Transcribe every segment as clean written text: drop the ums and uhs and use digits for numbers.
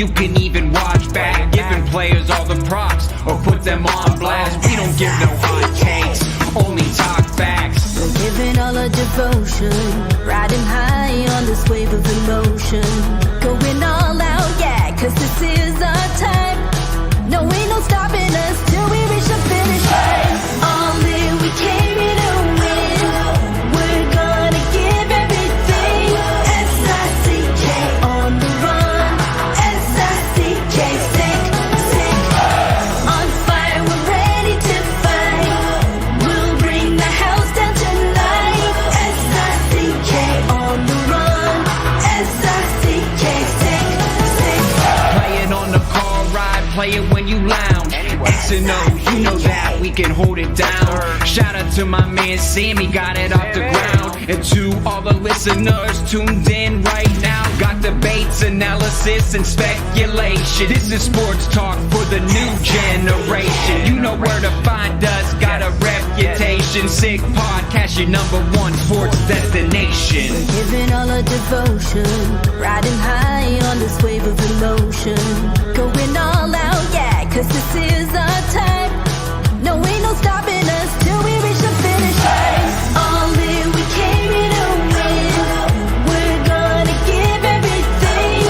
you can even watch back. Giving players all the props or put them on blast. We don't give no hot takes, only talk facts. We're giving all our devotion, riding high on this wave of emotion. Going all out, yeah, cause this is our time. No, ain't no stopping us till we reach the finish line. All in, we came here to win. We're gonna give everything. S-I-C-K on the run. S-I-C-K, sick, sick. On fire, we're ready to fight. We'll bring the house down tonight. S-I-C-K on the run. S-I-C-K, sick, sick. Playing on the car ride, play it when you lounge. X and O, you know that we can hold it down. Shout out to my man Sammy, got it off the ground. And to all the listeners tuned in right now, got debates, analysis, and speculation. This is sports talk for the new generation. You know where to find us, got a reputation. Sick podcast, your #1 sports destination. Giving all our devotion, riding high on this wave of emotion. Going all out, yeah, cause this is our time. No, ain't no stopping us till we reach the finish line. All in, we came here to win. We're gonna give everything.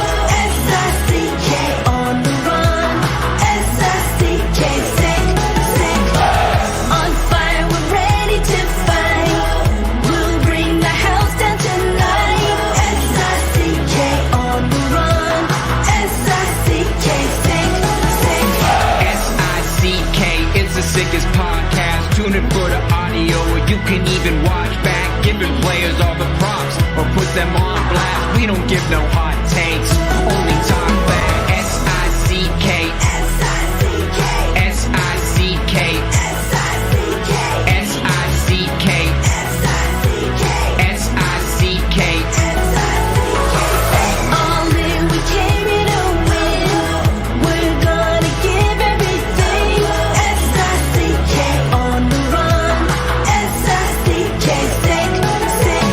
S-I-C-K on the run. S-I-C-K, sick, sick. On fire, we're ready to fight. We'll bring the house down tonight. S-I-C-K on the run. S-I-C-K, sick, sick. S-I-C-K is the sickest podcast. Tune in for the audio, or you can even watch back. Giving players all the props or put them on blast. We don't give no hot takes, only talk back. S-I-C-K, S-I-C-K, S-I-C-K, S-I-C-K, S-I-C-K, S-I-C-K, S-I-C-K. all in, we came here to win. We're gonna give everything. S-I-C-K on the run. S-I-C-K, sick, sick.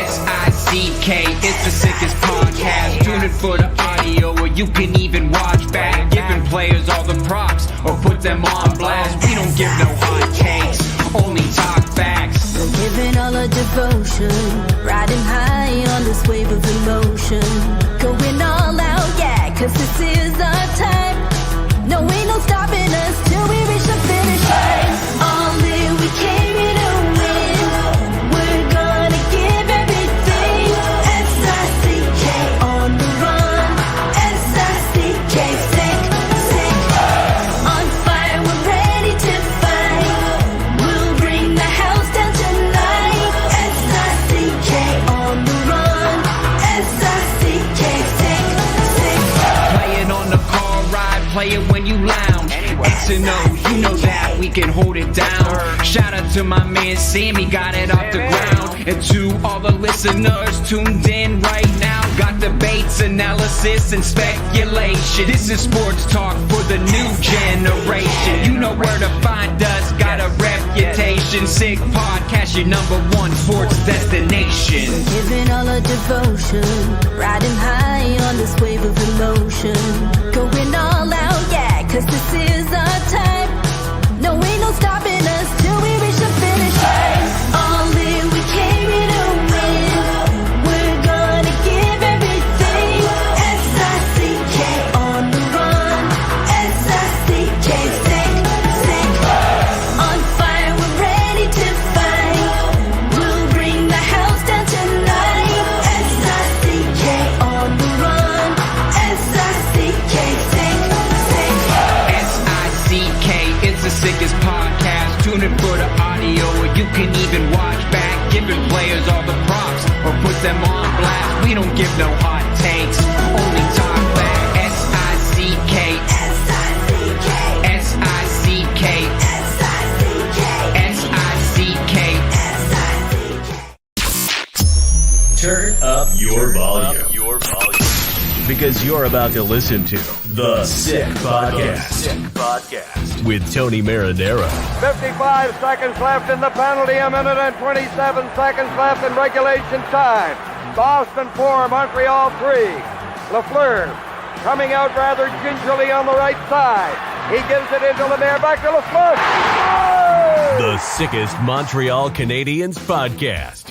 S-I-C-K, it's the sickest podcast. Tune in for the audio, or you can even watch back. Giving players all the props or put them on blast. We don't give no hot takes, only talk facts. We're giving all our devotion, riding high on this wave of emotion. Going all out, yeah, cause this is our time. No, ain't no stopping us till we reach the finish line. All in, we came here to win. We're gonna give everything. S-I-C-K on the run. S-I-C-K, sick, sick. On fire, we're ready to fight. We'll bring the house down tonight. S-I-C-K on the run. S-I-C-K, sick, sick. Playing on the car ride, play it when you lounge. X and O, you know that we can hold it down. Shout out to my man Sammy, got it off the ground. And to all the listeners tuned in right now, got debates, analysis, and speculation. This is sports talk for the new generation. You know where to find us, got a reputation. Sick podcast, your #1 sports destination. Giving all our devotion, riding high on this wave of emotion. Going all out, yeah, cause this is our time. No, ain't no stopping us till we reach the finish line. All in, we came here to win. We're gonna give everything. S-I-C-K on the run. S-I-C-K, sick, sick. On fire, we're ready to fight. We'll bring the house down tonight. S-I-C-K on the run. S-I-C-K, sick, sick. S-I-C-K, it's the sickest podcast. Tune in for the audio, or you can even watch back. Giving players all the props or put them on blast. We don't give no hot takes, only talk back. S-I-C-K, S-I-C-K, S-I-C-K, S-I-C-K, S-I-C-K. S-I-C-K. Turn up your volume. Because you're about to listen to The Sick Podcast. With Tony Marinaro. 55 seconds left in the penalty, a minute and 27 seconds left in regulation time. Boston 4, Montreal 3. Lafleur coming out rather gingerly on the right side. He gives it into Lemaire, back to Lafleur. The sickest Montreal Canadiens podcast.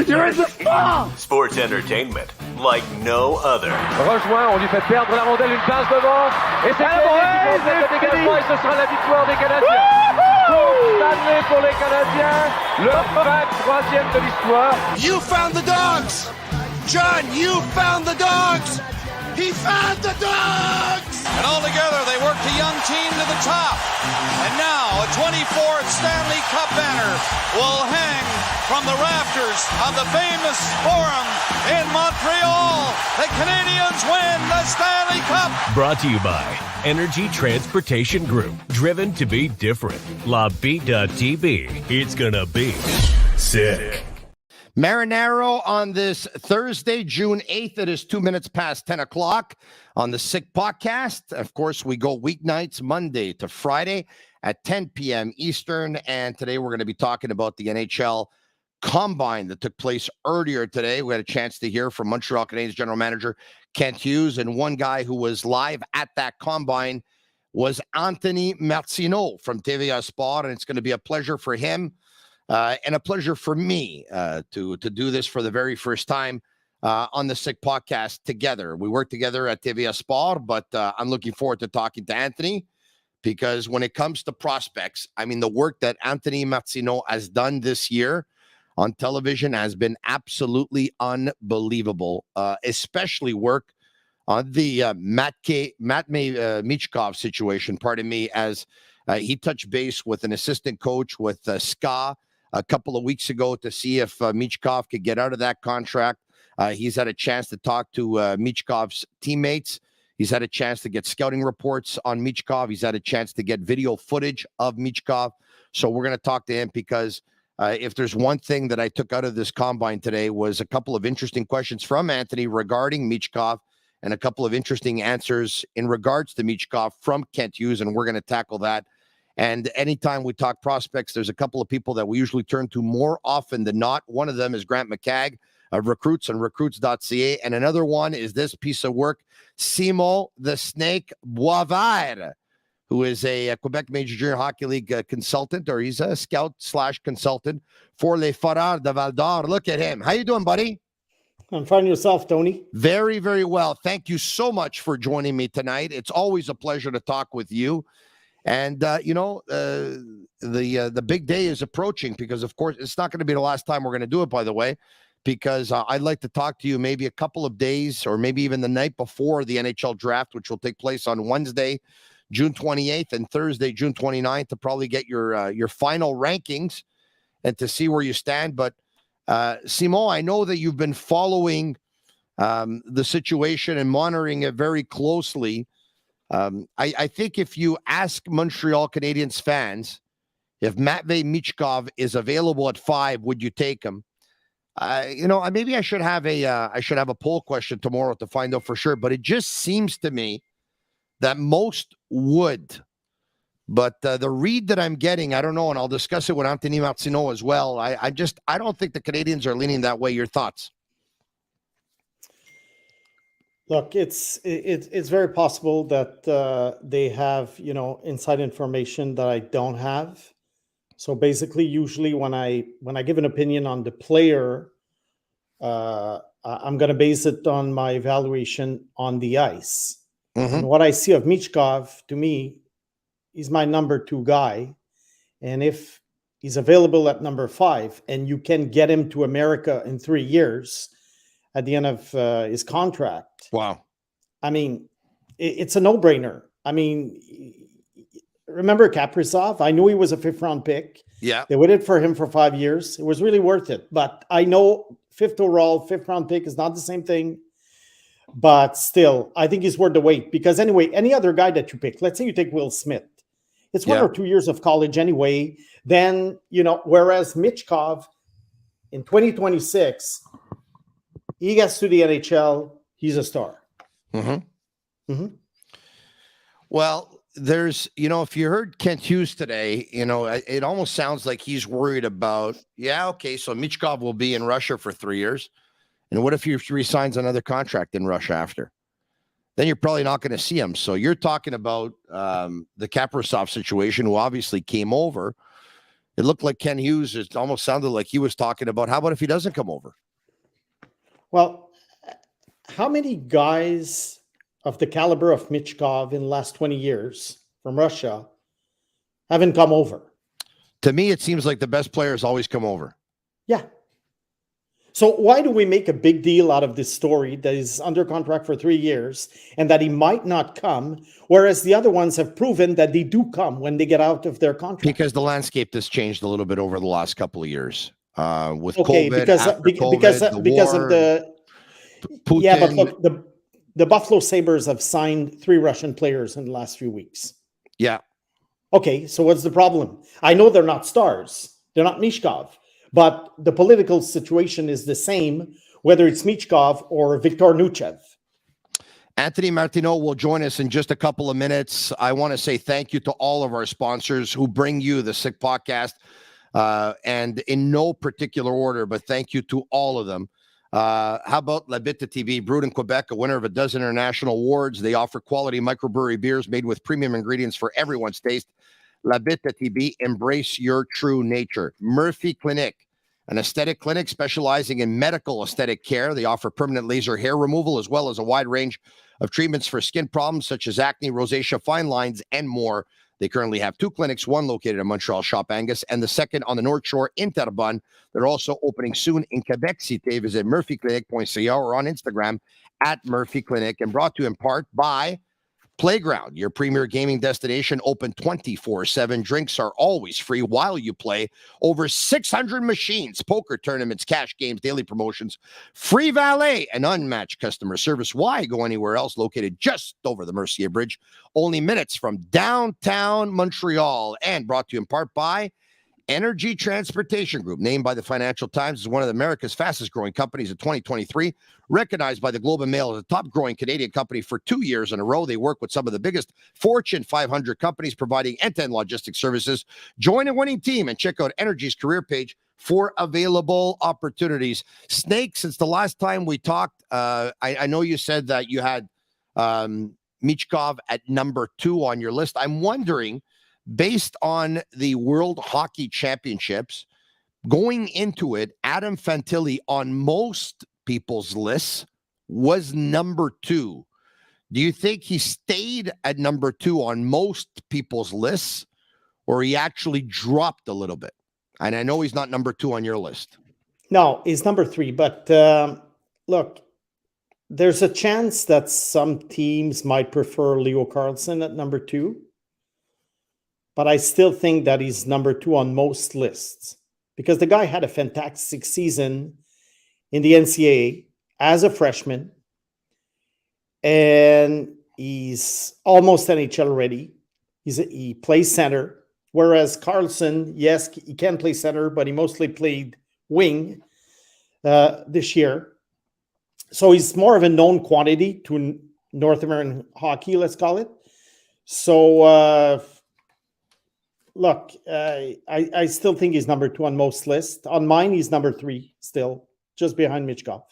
You're in the ball! Sports entertainment like no other. Rejoint, on lui fait perdre la rondelle, une passe devant. Et c'est le dégagement et ce sera la victoire des Canadiens. Coupe Stanley pour les Canadiens, le 23e de l'histoire. You found the dogs! John, you found the dogs! He found the dogs! And all together, they worked a young team to the top. And now, a 24th Stanley Cup banner will hang from the rafters of the famous Forum in Montreal. The Canadiens win the Stanley Cup. Brought to you by Energy Transportation Group. Driven to be different. La Vida TV. It's gonna be sick. Marinaro on this Thursday, June 8th. It is 2 minutes past 10 o'clock on the Sick Podcast. Of course, we go weeknights, Monday to Friday at 10 p.m. Eastern. And today we're going to be talking about the NHL Combine that took place earlier today. We had a chance to hear from Montreal Canadiens General Manager Kent Hughes. And one guy who was live at that Combine was Anthony Martino from TVA Sport. And it's going to be a pleasure for him. And a pleasure for me to do this for the very first time on the Sick Podcast together. We work together at TVA Sport, but I'm looking forward to talking to Anthony because when it comes to prospects, I mean, the work that Anthony Martino has done this year on television has been absolutely unbelievable, especially work on the Michkov situation, pardon me, as he touched base with an assistant coach with Ska a couple of weeks ago to see if Michkov could get out of that contract. He's had a chance to talk to Michkov's teammates. He's had a chance to get scouting reports on Michkov. He's had a chance to get video footage of Michkov. So we're going to talk to him because if there's one thing that I took out of this Combine today was a couple of interesting questions from Anthony regarding Michkov and a couple of interesting answers in regards to Michkov from Kent Hughes, and we're going to tackle that. And anytime we talk prospects, there's a couple of people that we usually turn to more often than not. One of them is Grant McCagg of Recruits and recruits.ca. And another one is this piece of work, Simon the Snake Boisvert, who is a Quebec Major Junior Hockey League consultant, or he's a scout/consultant for Les Foreurs de Val-d'Or. Look at him. How you doing, buddy? I'm fine yourself, Tony. Very, very well. Thank you so much for joining me tonight. It's always a pleasure to talk with you. And, the big day is approaching because, of course, it's not going to be the last time we're going to do it, by the way, because I'd like to talk to you maybe a couple of days or maybe even the night before the NHL Draft, which will take place on Wednesday, June 28th and Thursday, June 29th, to probably get your final rankings and to see where you stand. But, Simon, I know that you've been following the situation and monitoring it very closely. I think if you ask Montreal Canadiens fans if Matvei Michkov is available at 5, would you take him? Maybe I should have a poll question tomorrow to find out for sure. But it just seems to me that most would. But the read that I'm getting, I don't know, and I'll discuss it with Anthony Martino as well. I don't think the Canadiens are leaning that way. Your thoughts? Look, it's very possible that they have, inside information that I don't have. So basically, usually when I give an opinion on the player, I'm going to base it on my evaluation on the ice. Mm-hmm. And what I see of Michkov, to me, he's my number 2 guy. And if he's available at number 5 and you can get him to America in 3 years at the end of his contract. Wow. I mean, it's a no-brainer. I mean, remember Kaprizov? I knew he was a 5th-round pick. Yeah. They waited for him for 5 years. It was really worth it. But I know 5th overall, 5th-round pick is not the same thing. But still, I think he's worth the wait. Because anyway, any other guy that you pick, let's say you take Will Smith. It's 1 or 2 years of college anyway. Then, whereas Michkov in 2026, he gets to the NHL, he's a star. Mm-hmm. Mm-hmm. Well, there's, if you heard Kent Hughes today, it almost sounds like he's worried about, so Michkov will be in Russia for 3 years. And what if he resigns another contract in Russia after? then you're probably not going to see him. So you're talking about the Kaprizov situation, who obviously came over. It looked like Ken Hughes. It almost sounded like he was talking about, how about if he doesn't come over? Well, how many guys of the caliber of Michkov in the last 20 years from Russia haven't come over? To me, it seems like the best players always come over. Yeah. So why do we make a big deal out of this story that is under contract for 3 years and that he might not come, whereas the other ones have proven that they do come when they get out of their contract? Because the landscape has changed a little bit over the last couple of years. With Okay, COVID, because after COVID, because the because war, of the Putin. yeah, but look, the Buffalo Sabres have signed 3 Russian players in the last few weeks. Yeah. Okay, so what's the problem? I know they're not stars. They're not Michkov. But the political situation is the same, whether it's Michkov or Viktor Nuchev. Anthony Martino will join us in just a couple of minutes. I want to say thank you to all of our sponsors who bring you the Sick Podcast, and in no particular order, but thank you to all of them. How about Tibi, brewed in Quebec, a winner of a dozen international awards. They offer quality microbrewery beers made with premium ingredients for everyone's taste. Tibi, embrace your true nature. Murphy Clinic, an aesthetic clinic specializing in medical aesthetic care. They offer permanent laser hair removal as well as a wide range of treatments for skin problems such as acne, rosacea, fine lines, and more. They currently have 2 clinics, one located in Montreal, Shop Angus, and the second on the North Shore in Terrebonne. They're also opening soon in Quebec Cité. Visit murphyclinic.ca or on Instagram at Murphy Clinic, and brought to you in part by Playground, your premier gaming destination, open 24/7. Drinks are always free while you play. Over 600 machines, poker tournaments, cash games, daily promotions, free valet, and unmatched customer service. Why go anywhere else? Located just over the Mercier Bridge, only minutes from downtown Montreal. And brought to you in part by Energy Transportation Group, named by the Financial Times as one of America's fastest growing companies in 2023, recognized by the Globe and Mail as a top growing Canadian company for 2 years in a row. They work with some of the biggest Fortune 500 companies providing end-to-end logistics services. Join a winning team and check out Energy's career page for available opportunities. Snake, since the last time we talked, I know you said that you had Michkov at number 2 on your list. I'm wondering, based on the World Hockey Championships, going into it, Adam Fantilli on most people's lists was number 2. Do you think he stayed at number 2 on most people's lists, or he actually dropped a little bit? And I know he's not number 2 on your list. No, he's number 3. But look, there's a chance that some teams might prefer Leo Carlsson at number 2. But I still think that he's number 2 on most lists because the guy had a fantastic season in the NCAA as a freshman, and he's almost NHL ready. He plays center, whereas Carlsson, yes, he can play center, but he mostly played wing this year. So he's more of a known quantity to North American hockey, let's call it. So, look, I still think he's number 2 on most lists. On mine, he's number 3 still, just behind Michkov.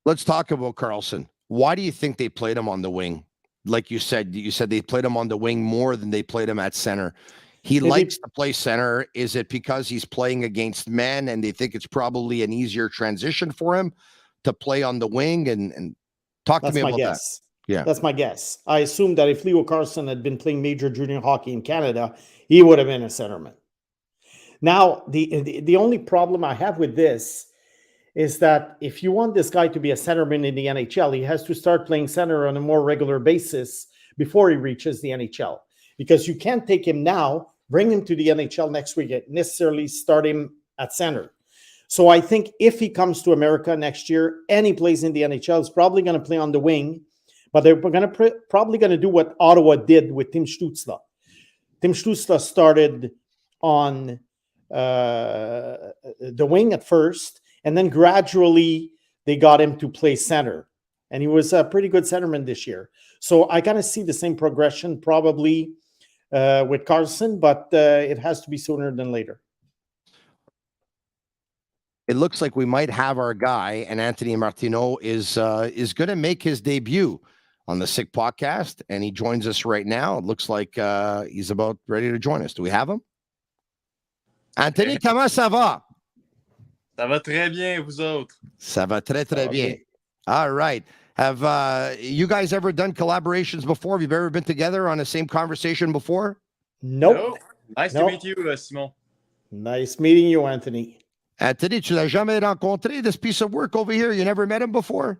Let's talk about Carlsson. Why do you think they played him on the wing? Like you said they played him on the wing more than they played him at center. He likes to play center. Is it because he's playing against men and they think it's probably an easier transition for him to play on the wing? And talk to me about that. Yeah, that's my guess. I assume that if Leo Carlsson had been playing major junior hockey in Canada, he would have been a centerman. Now, the only problem I have with this is that if you want this guy to be a centerman in the NHL, he has to start playing center on a more regular basis before he reaches the NHL. Because you can't take him now, bring him to the NHL next week, and necessarily start him at center. So I think if he comes to America next year and he plays in the NHL, he's probably going to play on the wing. But they're probably going to do what Ottawa did with Tim Stützle. Tim Stützle started on the wing at first, and then gradually they got him to play center. And he was a pretty good centerman this year. So I kind of see the same progression probably with Carlsson, but it has to be sooner than later. it looks like we might have our guy, and Anthony Martino is going to make his debut on the Sick Podcast, and he joins us right now. It looks like he's about ready to join us. Do we have him? Anthony, comment ça va? Ça va très bien, vous autres? Ça va très, très bien. All right. Have you guys ever done collaborations before? Have you ever been together on the same conversation before? Nope. No. Nice to meet you, Simon. Nice meeting you, Anthony. Anthony, tu l'as jamais rencontré, this piece of work over here? You never met him before?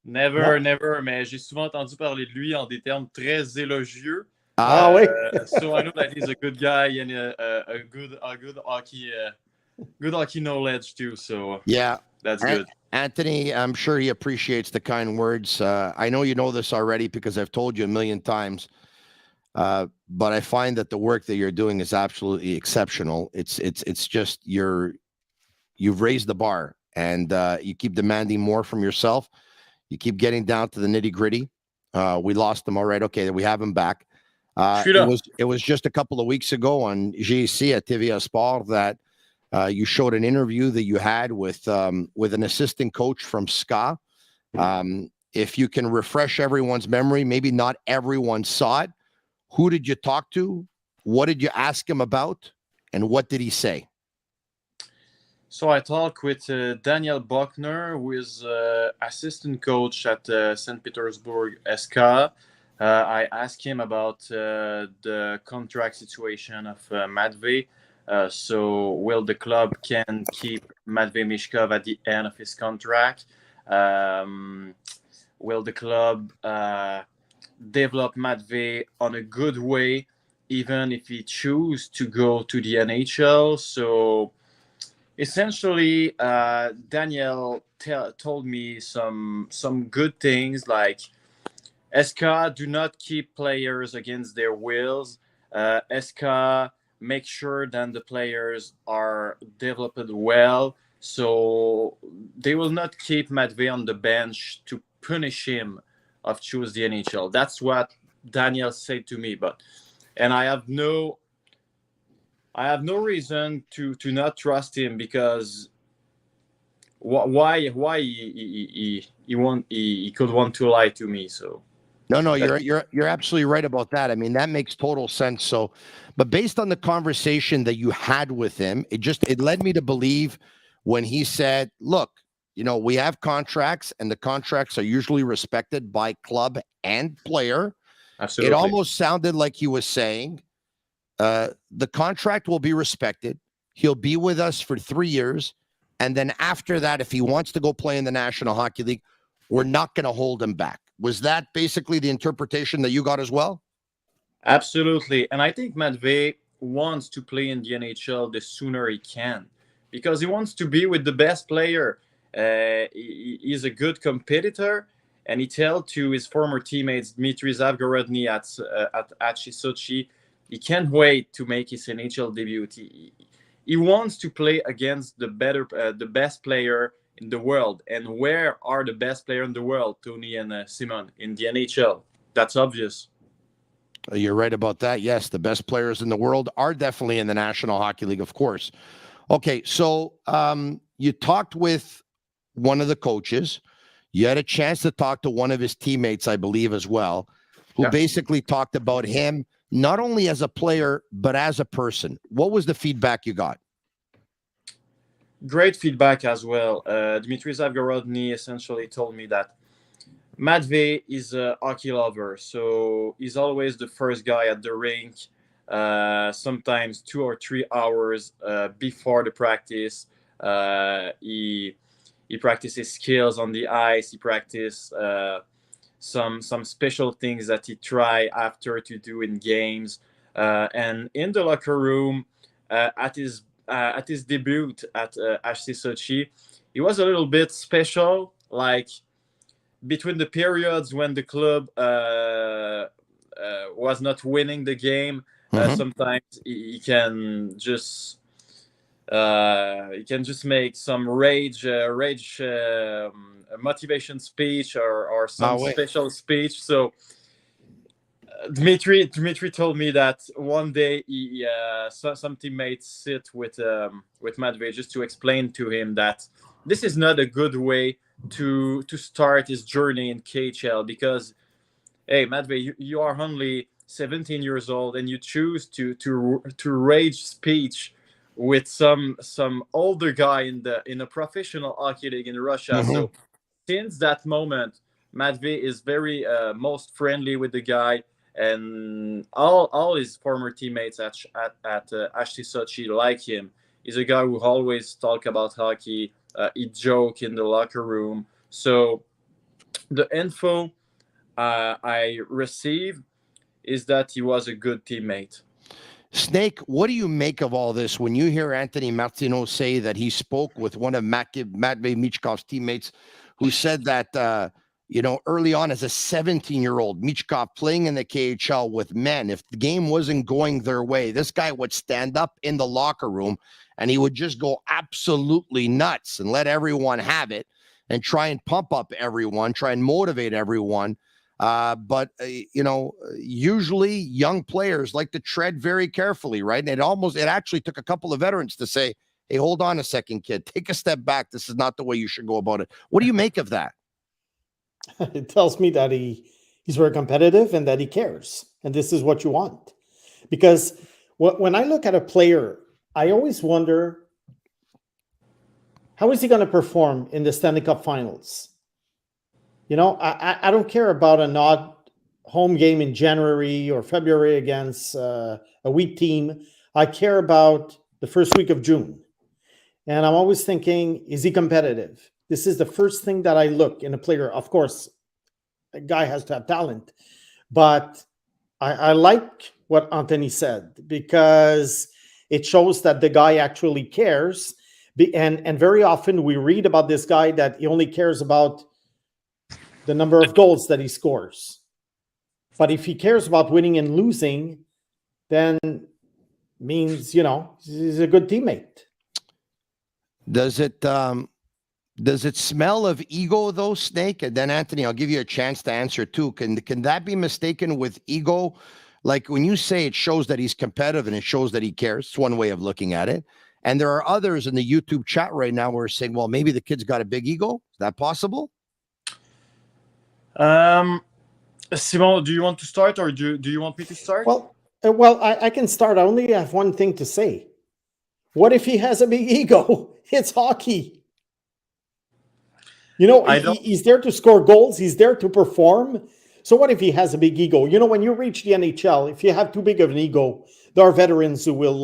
Never, mais j'ai souvent entendu parler de lui en des termes très élogieux. Oui. So I know that he's a good guy and a good hockey knowledge too. So yeah, that's good. Anthony, I'm sure he appreciates the kind words. I know you know this already because I've told you a million times. But I find that the work that you're doing is absolutely exceptional. It's just you've raised the bar, and you keep demanding more from yourself. You keep getting down to the nitty gritty. We lost him, all right. Okay, we have him back. It was just a couple of weeks ago on GC at TVA Sport that you showed an interview that you had with an assistant coach from SKA. If you can refresh everyone's memory, maybe not everyone saw it. Who did you talk to? What did you ask him about? And what did he say? So I talked with Daniel Buckner, who is assistant coach at St. Petersburg SKA. I asked him about the contract situation of Matvey. So will the club can keep Matvey Michkov at the end of his contract? Will the club develop Matvey on a good way, even if he chooses to go to the NHL? So essentially, Daniel told me some good things, like SKA do not keep players against their wills. SKA make sure that the players are developed well, so they will not keep Matvey on the bench to punish him of choose the NHL. That's what Daniel said to me, and I have no reason to not trust him, because why he could want to lie to me. So no, you're absolutely right about that. I mean, that makes total sense. So, but based on the conversation that you had with him, it led me to believe when he said, look, we have contracts, and the contracts are usually respected by club and player. Absolutely. It almost sounded like he was saying, the contract will be respected. He'll be with us for 3 years. And then after that, if he wants to go play in the National Hockey League, we're not going to hold him back. Was that basically the interpretation that you got as well? Absolutely. And I think Matvey wants to play in the NHL the sooner he can, because he wants to be with the best player. He's a good competitor, and he told to his former teammates Dmitry Zavgorodny at Sochi, he can't wait to make his NHL debut. He wants to play against the best player in the world. And where are the best players in the world, Tony and Simon? In the NHL. That's obvious. You're right about that. Yes, the best players in the world are definitely in the National Hockey League, of course. Okay, so you talked with one of the coaches. You had a chance to talk to one of his teammates, I believe, as well, who basically talked about him not only as a player, but as a person. What was the feedback you got? Great feedback as well. Dmitry Zavgorodny essentially told me that Matvey is a hockey lover, so he's always the first guy at the rink, sometimes 2 or 3 hours before the practice. He practices skills on the ice. He practices some special things that he try after to do in games. And in the locker room, at his debut at HC Sochi, he was a little bit special. Like between the periods when the club was not winning the game, sometimes he can just. You can just make some rage motivation speech or some special speech. So Dmitry told me that one day some teammates sit with Matvey just to explain to him that this is not a good way to start his journey in KHL, because hey, Matvey, you are only 17 years old and you choose to rage speech with some older guy in a professional hockey league in Russia. Mhm. So since that moment, Matvey is very most friendly with the guy, and all his former teammates at HC Sochi like him. He's a guy who always talk about hockey. He joke in the locker room. So the info I received is that he was a good teammate. Snake, what do you make of all this when you hear Anthony Martino say that he spoke with one of Matvey Michkov's teammates, who said that, early on as a 17-year-old, Michkov playing in the KHL with men, if the game wasn't going their way, this guy would stand up in the locker room and he would just go absolutely nuts and let everyone have it and try and pump up everyone, try and motivate everyone. But usually young players like to tread very carefully, right? And it actually took a couple of veterans to say, hey, hold on a second, kid, take a step back. This is not the way you should go about it. What do you make of that? It tells me that he's very competitive and that he cares. And this is what you want. Because when I look at a player, I always wonder, how is he going to perform in the Stanley Cup Finals? I don't care about an odd home game in January or February against a weak team. I care about the first week of June. And I'm always thinking, is he competitive? This is the first thing that I look in a player. Of course, a guy has to have talent. But I like what Anthony said, because it shows that the guy actually cares. And very often we read about this guy that he only cares about the number of goals that he scores. But if he cares about winning and losing, then means, he's a good teammate. Does it smell of ego though, Snake? And then Anthony, I'll give you a chance to answer too. Can that be mistaken with ego? Like when you say it shows that he's competitive and it shows that he cares, it's one way of looking at it. And there are others in the YouTube chat right now who are saying, well, maybe the kid's got a big ego. Is that possible? Simon, do you want to start, or do you want me to start? Well, I can start. I only have one thing to say. What if he has a big ego? It's hockey. He's there to score goals. He's there to perform. So what if he has a big ego? When you reach the NHL, if you have too big of an ego, there are veterans who will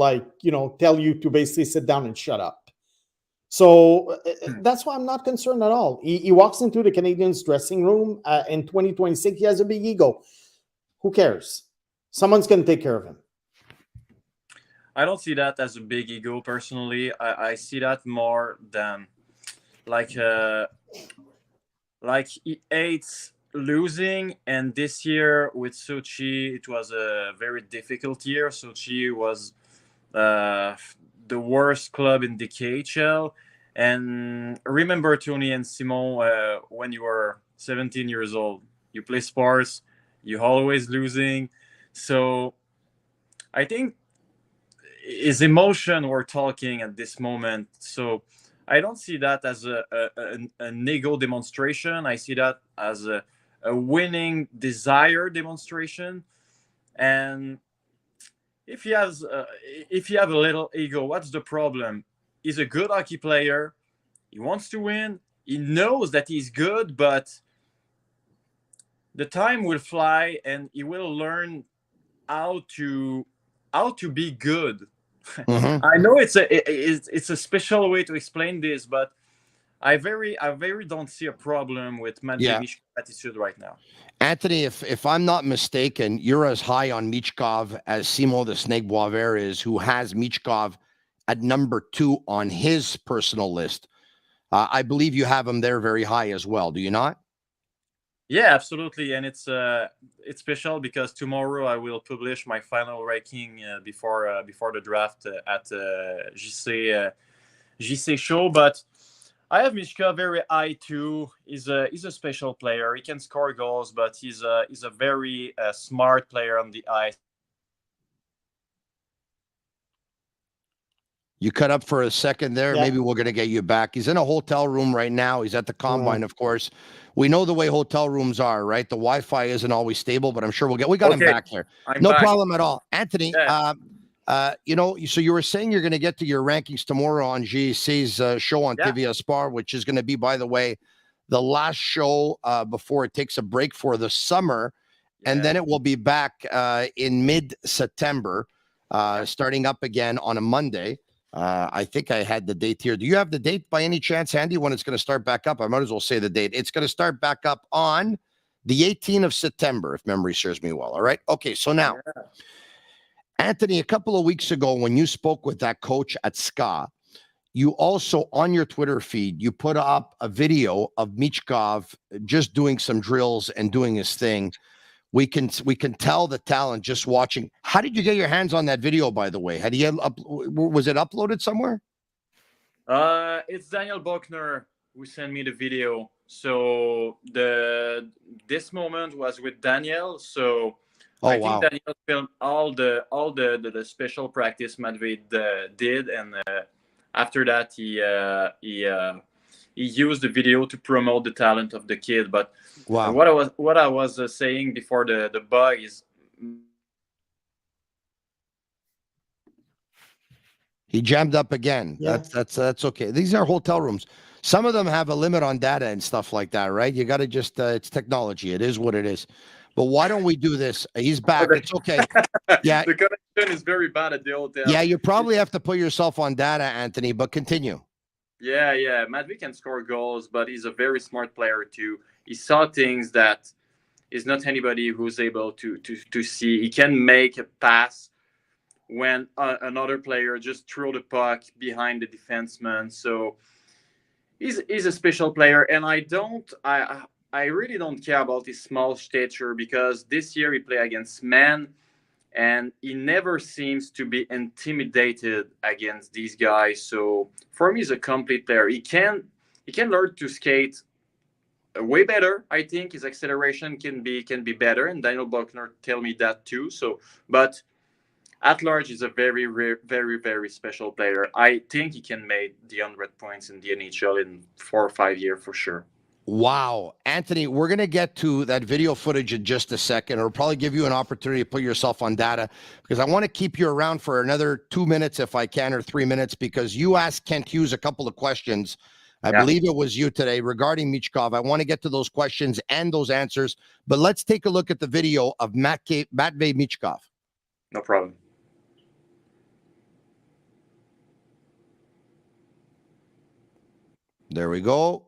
tell you to basically sit down and shut up. So that's why I'm not concerned at all. He walks into the Canadiens dressing room in 2026. He has a big ego. Who cares? Someone's going to take care of him. I don't see that as a big ego personally. I see that more than like he hates losing. And this year with Sochi, it was a very difficult year. Sochi was the worst club in the KHL. And remember, Tony and Simon, when you were 17 years old, you play sports, you're always losing. So I think his emotion we're talking at this moment. So I don't see that as an ego demonstration. I see that as a winning desire demonstration. And if he have a little ego, what's the problem? He's a good hockey player. He wants to win. He knows that he's good, but the time will fly, and he will learn how to be good. Mm-hmm. I know it's a special way to explain this, but I very don't see a problem with Michkov's attitude right now. Anthony, if I'm not mistaken, you're as high on Michkov as Simon the Snake Boisvert is, who has Michkov at number 2 on his personal list. I believe you have him there very high as well. Do you not? Yeah, absolutely. And it's special because tomorrow I will publish my final ranking before the draft at JC show. But I have Michkov very high too. He's a special player. He can score goals, but he's a very smart player on the ice. You cut up for a second there. Yeah. Maybe we're going to get you back. He's in a hotel room right now. He's at the combine, of course. We know the way hotel rooms are, right? The Wi-Fi isn't always stable, but I'm sure we got him back here. No problem at all. Anthony, you know, so you were saying you're going to get to your rankings tomorrow on GC's show on Tibi Spar, which is going to be, by the way, the last show before it takes a break for the summer. And then it will be back in mid-September, starting up again on a Monday. I think I had the date here. Do you have the date by any chance, Andy, when it's going to start back up? I might as well say the date. It's going to start back up on the 18th of September, if memory serves me well. All right. Okay. So now, Anthony, a couple of weeks ago, when you spoke with that coach at SKA, you also, on your Twitter feed, you put up a video of Michkov just doing some drills and doing his thing. We can tell the talent just watching. How did you get your hands on that video, by the way? Was it uploaded somewhere? It's Daniel Buckner who sent me the video. So this moment was with Daniel. So I think Daniel filmed all the special practice Matvey did, and after that he used the video to promote the talent of the kid. But what I was saying before the bug is he jammed up again. Yeah. That's okay. These are hotel rooms. Some of them have a limit on data and stuff like that, right? You got to just it's technology. It is what it is. But why don't we do this? He's back. It's okay. Yeah. The connection is very bad at the hotel. Yeah, you probably have to put yourself on data, Anthony, but continue. Yeah. Matvey can score goals, but he's a very smart player too. He saw things that is not anybody who's able to see. He can make a pass when another player just threw the puck behind the defenseman. So he's a special player, and I really don't care about his small stature, because this year he played against men, and he never seems to be intimidated against these guys. So for me, he's a complete player. He can learn to skate way better. I think his acceleration can be better, and Daniel Buckner tell me that too. So, but at large, he's a very, very, very special player. I think he can make the 100 points in the NHL in 4 or 5 years for sure. Wow. Anthony, we're going to get to that video footage in just a second. It'll probably give you an opportunity to put yourself on data, because I want to keep you around for another 2 minutes if I can, or 3 minutes, because you asked Kent Hughes a couple of questions. I believe it was you today regarding Michkov. I want to get to those questions and those answers, but let's take a look at the video of Matvey Michkov. No problem. There we go.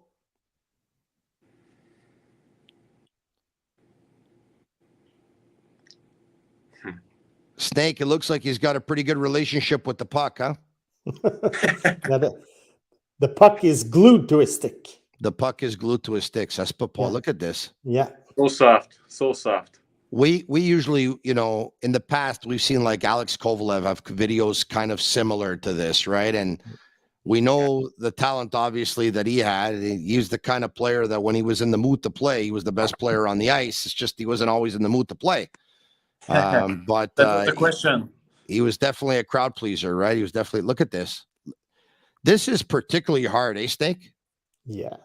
Snake, it looks like he's got a pretty good relationship with the puck, huh? The puck is glued to his stick. The puck is glued to his stick. That's Papa. Look at this. Yeah. So soft. So soft. We usually, you know, in the past, we've seen like Alex Kovalev have videos kind of similar to this, right? And we know the talent, obviously, that he had. He's the kind of player that when he was in the mood to play, he was the best player on the ice. It's just he wasn't always in the mood to play. But that's the question. He was definitely a crowd pleaser, right? He was definitely. Look at this. This is particularly hard, eh, Snake? Yeah.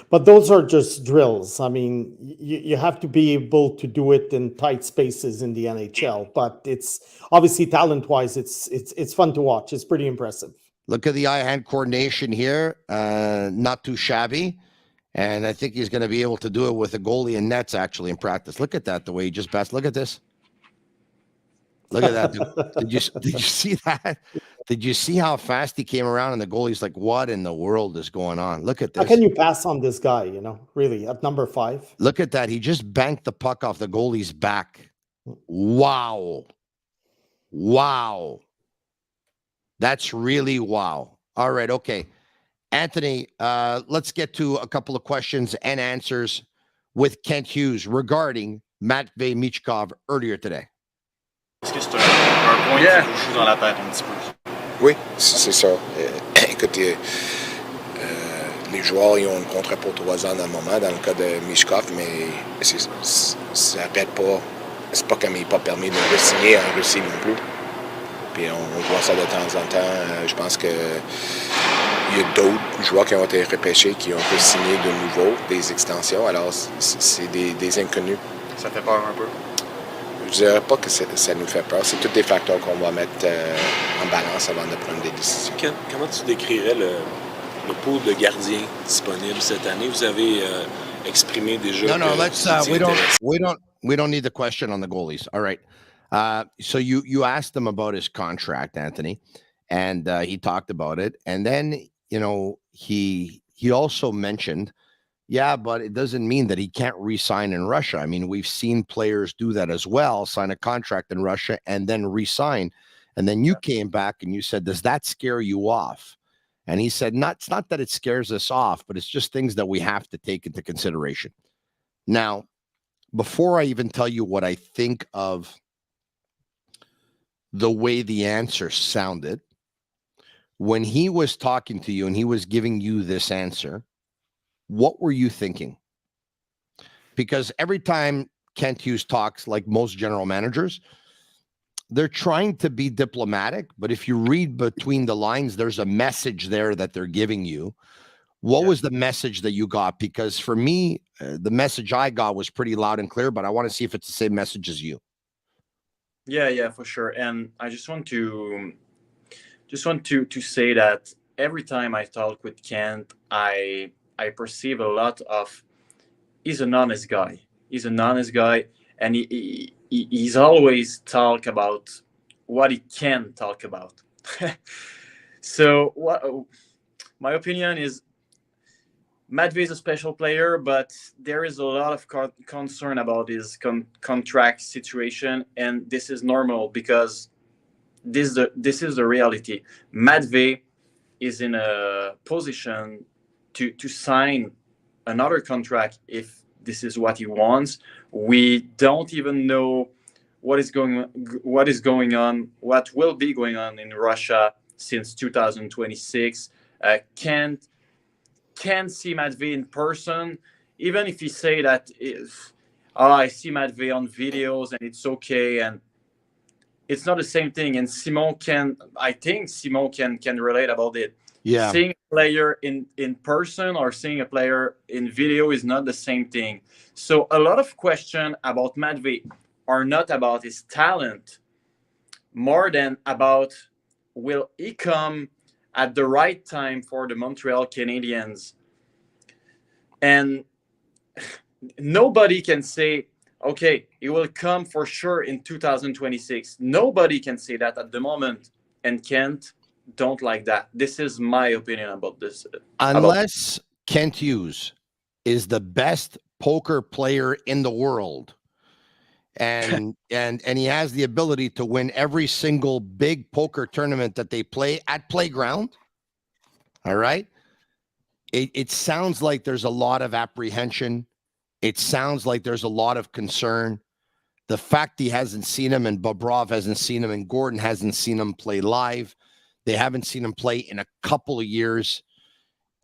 But those are just drills. I mean, you have to be able to do it in tight spaces in the NHL. But it's obviously talent-wise, it's fun to watch. It's pretty impressive. Look at the eye-hand coordination here. Not too shabby. And I think he's going to be able to do it with a goalie and nets, actually, in practice. Look at that, the way he just passed. Look at this. Look at that. Did you see that? Did you see how fast he came around? And the goalie's like, what in the world is going on? Look at this. How can you pass on this guy, you know, really, at number 5? Look at that. He just banked the puck off the goalie's back. Wow. That's really wow. All right, okay. Anthony, let's get to a couple of questions and answers with Kent Hughes regarding Matvey Michkov earlier today. Est-ce que c'est un point qui vous joue dans la tête un petit peu? Oui, c'est ça. Écoute, les joueurs ils ont un contrat pour 3 ans dans le moment, dans le cas de Michkov, mais ça n'arrête pas. C'est pas comme il n'est pas permis de re-signer en Russie non plus. Puis on voit ça de temps en temps. Je pense qu'il y a d'autres joueurs qui ont été repêchés qui ont re-signé de nouveau des extensions. Alors, c'est des inconnus. Ça fait peur un peu? Je dirais pas que ça nous fait peur. C'est tous des facteurs qu'on va mettre en balance avant de prendre des décisions. Comment tu décrirais le pool de gardiens disponible cette année? Vous avez exprimé déjà. No, let's. We don't need the question on the goalies. All right. So you asked him about his contract, Anthony, and he talked about it, and then he also mentioned, yeah, but it doesn't mean that he can't re-sign in Russia. I mean, we've seen players do that as well, sign a contract in Russia and then re-sign. And then you came back and you said, does that scare you off? And he said, it's not that it scares us off, but it's just things that we have to take into consideration. Now, before I even tell you what I think of the way the answer sounded, when he was talking to you and he was giving you this answer, what were you thinking? Because every time Kent Hughes talks, like most general managers, they're trying to be diplomatic, but if you read between the lines, there's a message there that they're giving you. What was the message that you got? Because for me, the message I got was pretty loud and clear, but I want to see if it's the same message as you. Yeah, for sure. And I just want to say that every time I talk with Kent, I perceive a lot of he's an honest guy. He's an honest guy, and he's always talk about what he can talk about. So my opinion is Matvey is a special player, but there is a lot of concern about his contract situation, and this is normal because this is the reality. Matvey is in a position to sign another contract if this is what he wants. We don't even know what will be going on in Russia since 2026. Can't see Matvey in person, even if he say that I see Matvey on videos and it's okay, and it's not the same thing. And I think Simon can relate about it. Yeah. Seeing a player in person or seeing a player in video is not the same thing. So a lot of questions about Matvey are not about his talent, more than about will he come at the right time for the Montreal Canadiens. And nobody can say, okay, he will come for sure in 2026. Nobody can say that at the moment. And Kent don't like that. This is my opinion about this. Unless Kent Hughes is the best poker player in the world, and he has the ability to win every single big poker tournament that they play at Playground. All right. It sounds like there's a lot of apprehension. It sounds like there's a lot of concern. The fact he hasn't seen him, and Bobrov hasn't seen him, and Gordon hasn't seen him play live. They haven't seen him play in a couple of years.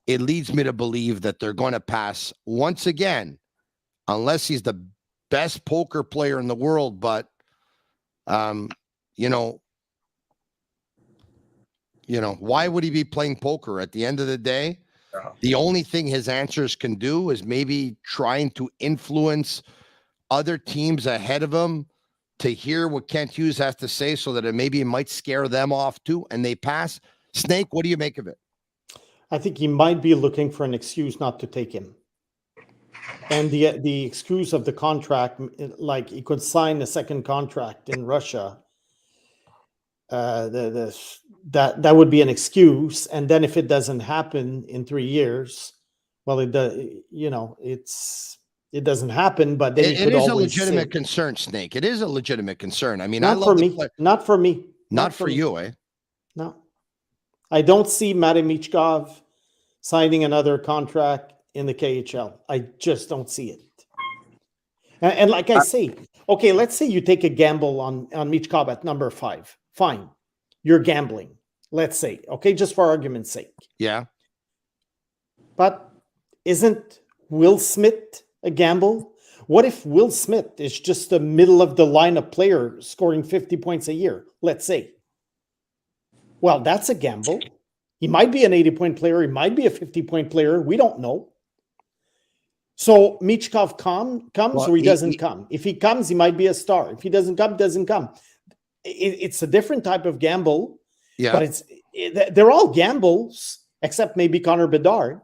It leads me to believe that they're going to pass once again, unless he's the best poker player in the world. But, why would he be playing poker at the end of the day? The only thing his answers can do is maybe trying to influence other teams ahead of him to hear what Kent Hughes has to say, so that it might scare them off too, and they pass. Snake, what do you make of it? I think he might be looking for an excuse not to take him. And the excuse of the contract, like he could sign a second contract in Russia. That would be an excuse. And then if it doesn't happen in 3 years, well, it doesn't happen. But then it is a legitimate concern, Snake. It is a legitimate concern. I mean, not for me. Not for me. Not for you, eh? No, I don't see Matty Michkov signing another contract in the KHL. I just don't see it. And like I say, okay, let's say you take a gamble on Michkov at number 5. Fine. You're gambling. let's say, okay, just for argument's sake. Yeah. But isn't Will Smith a gamble? What if Will Smith is just a middle of the lineup player scoring 50 points a year, let's say? Well, that's a gamble. He might be an 80-point player. He might be a 50-point player. We don't know. So Michkov comes or he doesn't come. If he comes, he might be a star. If he doesn't come, doesn't come. It's a different type of gamble. Yeah. But they're all gambles, except maybe Connor Bedard.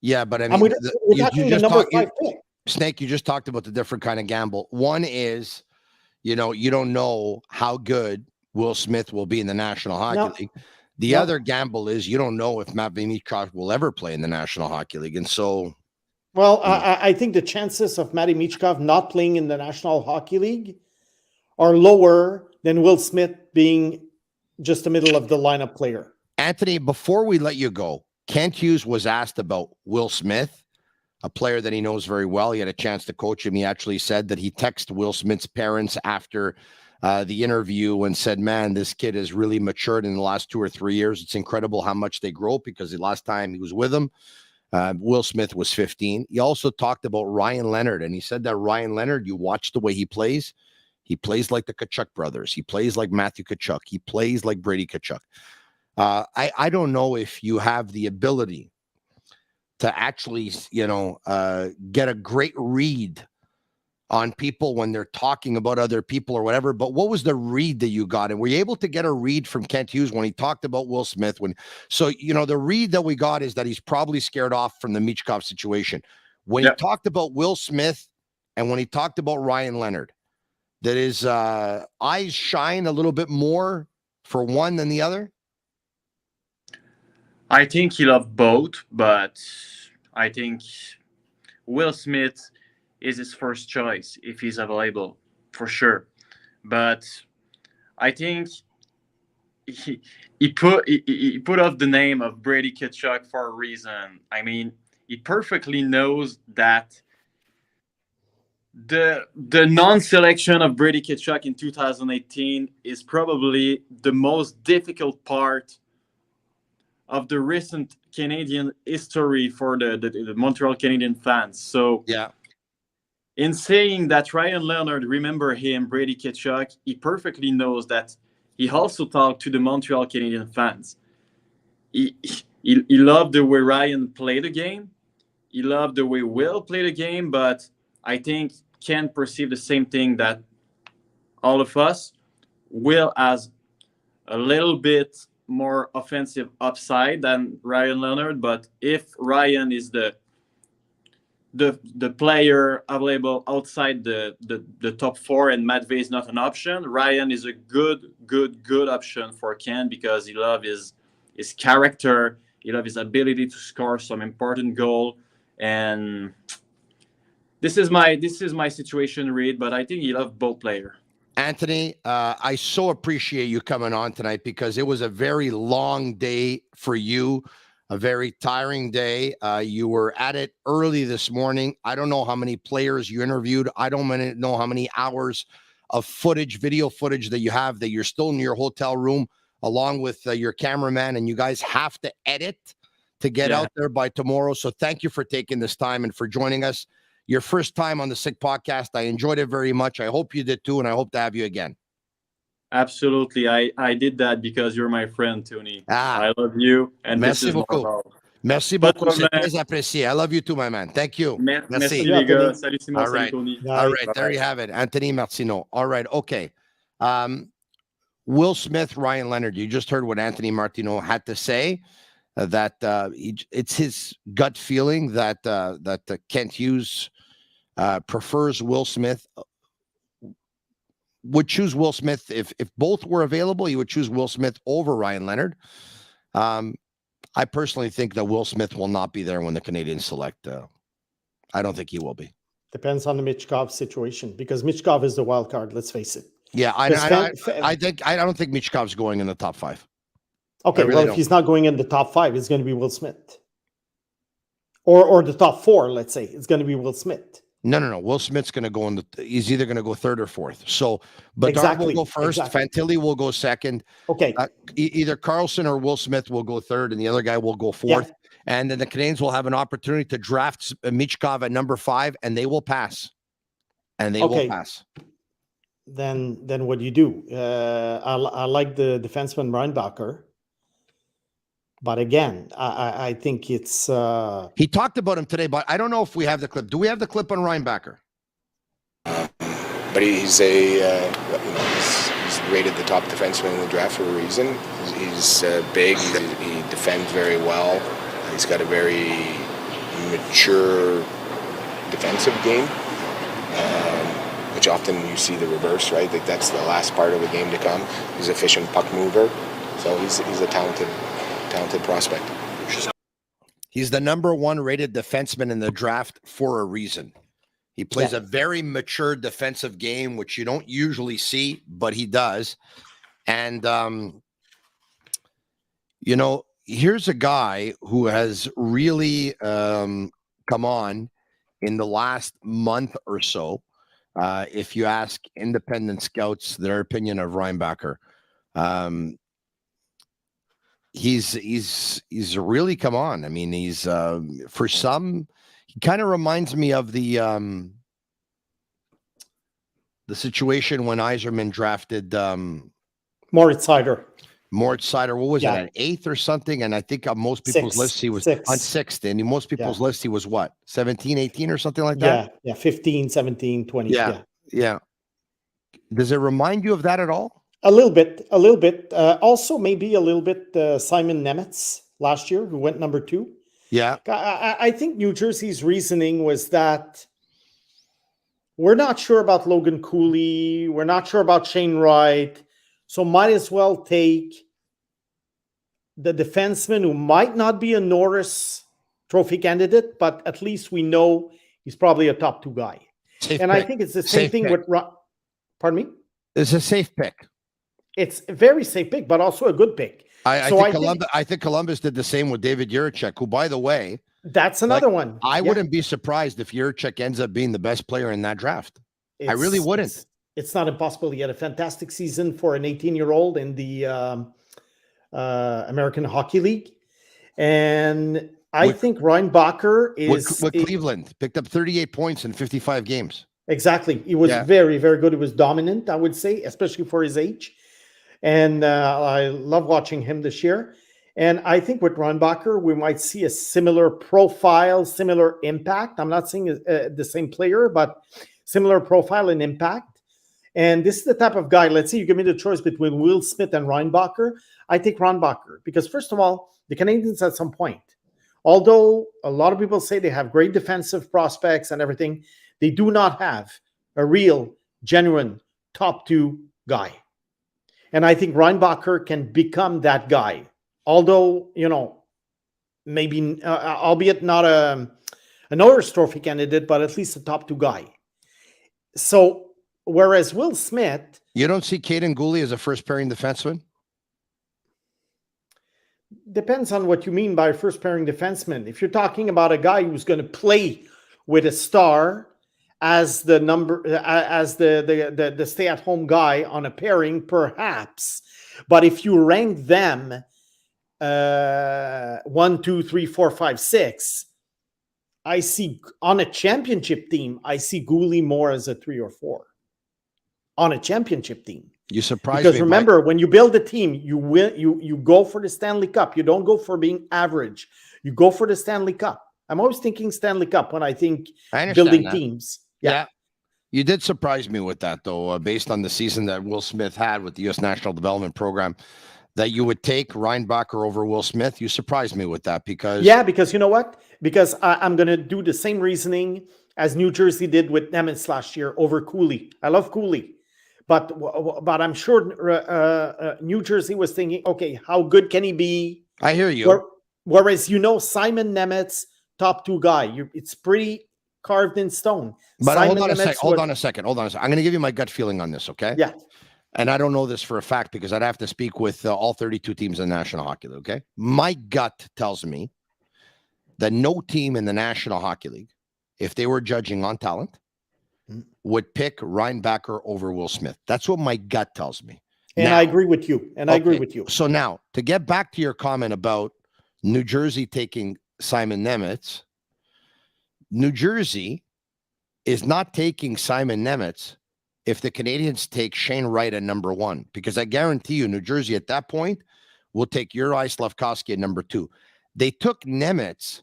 Yeah, but I mean, we're talking the number 5 pick. Snake, you just talked about the different kind of gamble. One is, you don't know how good Will Smith will be in the National Hockey League. The other gamble is you don't know if Matvei Michkov will ever play in the National Hockey League. And so... Well, I think the chances of Matty Michkov not playing in the National Hockey League are lower than Will Smith being just a middle of the lineup player. Anthony, before we let you go, Kent Hughes was asked about Will Smith, a player that he knows very well. He had a chance to coach him. He actually said that he texted Will Smith's parents after the interview and said, man, this kid has really matured in the last 2 or 3 years. It's incredible how much they grow, because the last time he was with him, Will Smith was 15. He also talked about Ryan Leonard, and he said that Ryan Leonard, you watch the way he plays like the Tkachuk brothers. He plays like Matthew Tkachuk. He plays like Brady Tkachuk. I don't know if you have the ability to actually, get a great read on people when they're talking about other people or whatever. But what was the read that you got? And were you able to get a read from Kent Hughes when he talked about Will Smith? The read that we got is that he's probably scared off from the Michkov situation. When he talked about Will Smith and when he talked about Ryan Leonard, that his eyes shine a little bit more for one than the other? I think he loved both, but I think Will Smith is his first choice if he's available, for sure. But I think he put off the name of Brady Tkachuk for a reason. I mean, he perfectly knows that the non-selection of Brady Tkachuk in 2018 is probably the most difficult part of the recent Canadian history for the Montreal Canadian fans. So yeah. In saying that Ryan Leonard, remember him, Brady Tkachuk, he perfectly knows that he also talked to the Montreal Canadian fans. He loved the way Ryan played the game. He loved the way Will played the game, but I think Ken perceived the same thing that all of us. Will has a little bit more offensive upside than Ryan Leonard, but if Ryan is the player available outside the top 4 and Matvei is not an option, Ryan is a good option for Ken, because he loves his character, he loves his ability to score some important goal, and this is my situation, Reed, but I think he loves both players. Anthony, I so appreciate you coming on tonight, because it was a very long day for you, a very tiring day. You were at it early this morning. I don't know how many players you interviewed. I don't know how many hours of video footage that you have, that you're still in your hotel room along with your cameraman, and you guys have to edit to get out there by tomorrow. So thank you for taking this time and for joining us. Your first time on the Sick Podcast. I enjoyed it very much. I hope you did too, and I hope to have you again. Absolutely. I did that because you're my friend, Tony. I love you. And merci beaucoup. Merci beaucoup. C'est très apprécié. I love you too, my man. Thank you. Merci, les gars. Salut, Simon. All right. Tony. All right. There you have it. Anthony Martino. All right. Okay. Will Smith, Ryan Leonard. You just heard what Anthony Martino had to say. That it's his gut feeling that Kent Hughes prefers Will Smith, would choose Will Smith. If both were available, he would choose Will Smith over Ryan Leonard. I personally think that Will Smith will not be there when the Canadians select. I don't think he will be. Depends on the Michkov situation, because Michkov is the wild card, let's face it. Yeah, I don't think Michkov's going in the top 5. Okay, if he's not going in the top 5, it's going to be Will Smith. Or the top 4, let's say. It's going to be Will Smith. No. Will Smith's going to go he's either going to go third or fourth. So Bedard will go first. Exactly. Fantilli will go second. Okay. Either Carlson or Will Smith will go third, and the other guy will go fourth. Yeah. And then the Canadiens will have an opportunity to draft Michkov at number 5, and they will pass. And they will pass. Then what do you do? I like the defenseman Reinbacher. But again, I think it's... He talked about him today, but I don't know if we have the clip. Do we have the clip on Reinbacher? But he's he's rated the top defenseman in the draft for a reason. He's big. He defends very well. He's got a very mature defensive game, which often you see the reverse, right? Like that's the last part of the game to come. He's an efficient puck mover, so he's a talented prospect. He's the number 1 rated defenseman in the draft for a reason. He plays a very mature defensive game, which you don't usually see, but he does. And, here's a guy who has really come on in the last month or so. If you ask independent scouts their opinion of Reinbacher, he's really come on. I mean, he's for some, he kind of reminds me of the situation when Yzerman drafted Moritz Seider. What was it, at 8th or something? And I think on most people's lists he was on 6th, and in most people's lists he was what, 17, 18 or something like that? Yeah, 15, 17, 20. Yeah. Does it remind you of that at all? A little bit. Also, maybe a little bit Simon Nemetz last year, who went number 2. Yeah. I think New Jersey's reasoning was that we're not sure about Logan Cooley. We're not sure about Shane Wright. So might as well take the defenseman who might not be a Norris Trophy candidate, but at least we know he's probably a top 2 guy. I think it's the same thing with... Pardon me? It's a safe pick. It's a very safe pick, but also a good pick. I think Columbus did the same with David Jiricek, who, by the way, that's another one. I wouldn't be surprised if Jiricek ends up being the best player in that draft. I really wouldn't. It's not impossible. He had a fantastic season for an 18-year-old in the American Hockey League, and I think Reinbacher is with Cleveland picked up 38 points in 55 games. Exactly, he was very, very good. He was dominant, I would say, especially for his age. And I love watching him this year. And I think with Reinbacher, we might see a similar profile, similar impact. I'm not saying the same player, but similar profile and impact. And this is the type of guy, let's say you give me the choice between Will Smith and Reinbacher. I take Reinbacher because, first of all, the Canadiens at some point, although a lot of people say they have great defensive prospects and everything, they do not have a real, genuine top 2 guy. And I think Reinbacher can become that guy. Although, maybe, albeit not a Norris Trophy candidate, but at least a top 2 guy. So, whereas Will Smith... You don't see Caden Gooley as a first-pairing defenseman? Depends on what you mean by first-pairing defenseman. If you're talking about a guy who's going to play with a star as the stay-at-home guy on a pairing, perhaps. But if you rank them 1, 2, 3, 4, 5, 6, I see on a championship team, I see Gooley more as a 3 or 4 on a championship team. You surprised because me. Remember, when you build a team, you go for the Stanley Cup. You don't go for being average. You go for the Stanley Cup. I'm always thinking Stanley Cup when I think building teams. Yeah. You did surprise me with that, though, based on the season that Will Smith had with the U.S. National Development Program, that you would take Reinbacher over Will Smith. You surprised me with that because... Yeah, because you know what? Because I'm going to do the same reasoning as New Jersey did with Nemetz last year over Cooley. I love Cooley. But I'm sure New Jersey was thinking, okay, how good can he be? I hear you. Whereas, Simon Nemetz, top 2 guy. It's pretty carved in stone. But hold on a second. I'm going to give you my gut feeling on this, okay? Yeah. And I don't know this for a fact because I'd have to speak with all 32 teams in the National Hockey League, okay? My gut tells me that no team in the National Hockey League if they were judging on talent, would pick Reinbacher over Will Smith. That's what my gut tells me. And I agree with you. I agree with you. So now, to get back to your comment about New Jersey taking Simon Nemeth, New Jersey is not taking Simon Nemeth if the Canadians take Shane Wright at number 1, because I guarantee you New Jersey at that point will take Juraj Slafkovsky at number 2. They took Nemeth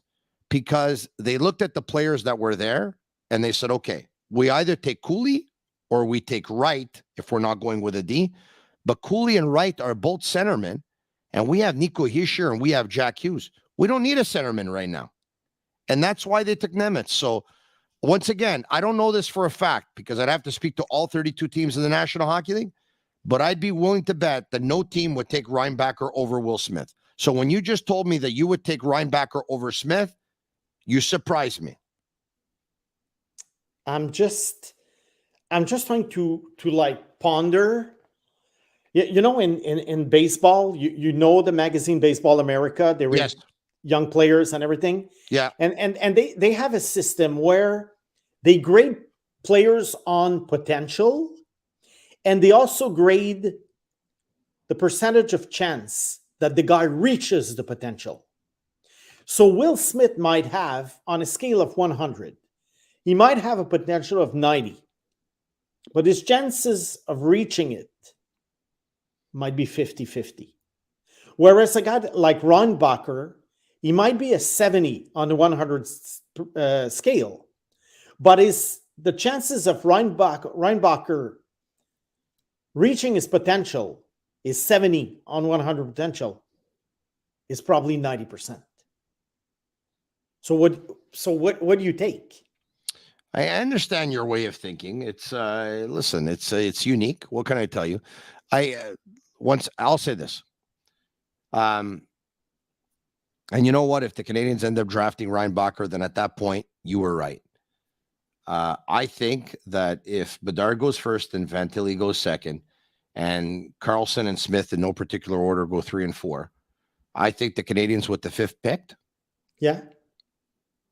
because they looked at the players that were there and they said, okay, we either take Cooley or we take Wright if we're not going with a D. But Cooley and Wright are both centermen, and we have Nico Hischier and we have Jack Hughes. We don't need a centerman right now. And that's why they took Nemeth. So once again, I don't know this for a fact because I'd have to speak to all 32 teams in the National Hockey League, but I'd be willing to bet that no team would take Reinbacher over Will Smith. So when you just told me that you would take Reinbacher over Smith, you surprised me. I'm just trying to like ponder. You know, in baseball, you know the magazine Baseball America, they rate young players and everything. Yeah. And they have a system where they grade players on potential, and they also grade the percentage of chance that the guy reaches the potential. So Will Smith might have, on a scale of 100, he might have a potential of 90, but his chances of reaching it might be 50-50. Whereas a guy like Reinbacher, he might be a 70 on the 100 scale, but the chances of Reinbacher reaching his potential is 70 on 100 potential is probably 90%. So what do you take? I understand your way of thinking. It's listen, it's unique. What can I tell you? I'll say this. And you know what? If the Canadians end up drafting Reinbacher, then at that point, you were right. I think that if Bedard goes first and Fantilli goes second, and Carlson and Smith in no particular order go 3 and 4, I think the Canadians with the 5th pick,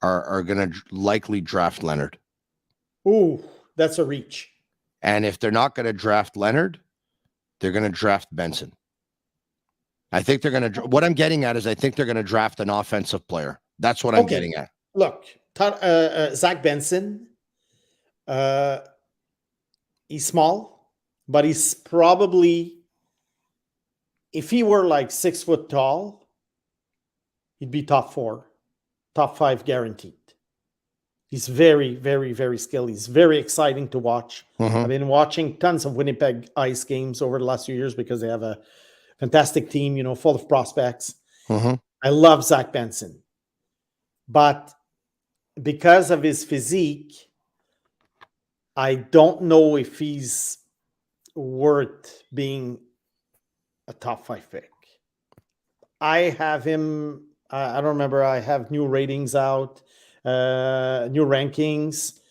are going to likely draft Leonard. Ooh, that's a reach. And if they're not going to draft Leonard, they're going to draft Benson. I think they're going to. What I'm getting at is I think they're going to draft an offensive player. That's what I'm getting at. Look, Zach Benson, he's small, but he's probably, if he were like 6 foot tall, he'd be top 4, top 5 guaranteed. He's very, very, very skilled. He's very exciting to watch. I've been watching tons of Winnipeg Ice games over the last few years because they have a fantastic team, you know, full of prospects. I love Zach Benson. But because of his physique, I don't know if he's worth being a top 5 pick. I have him, I don't remember, I have new ratings out. New rankings.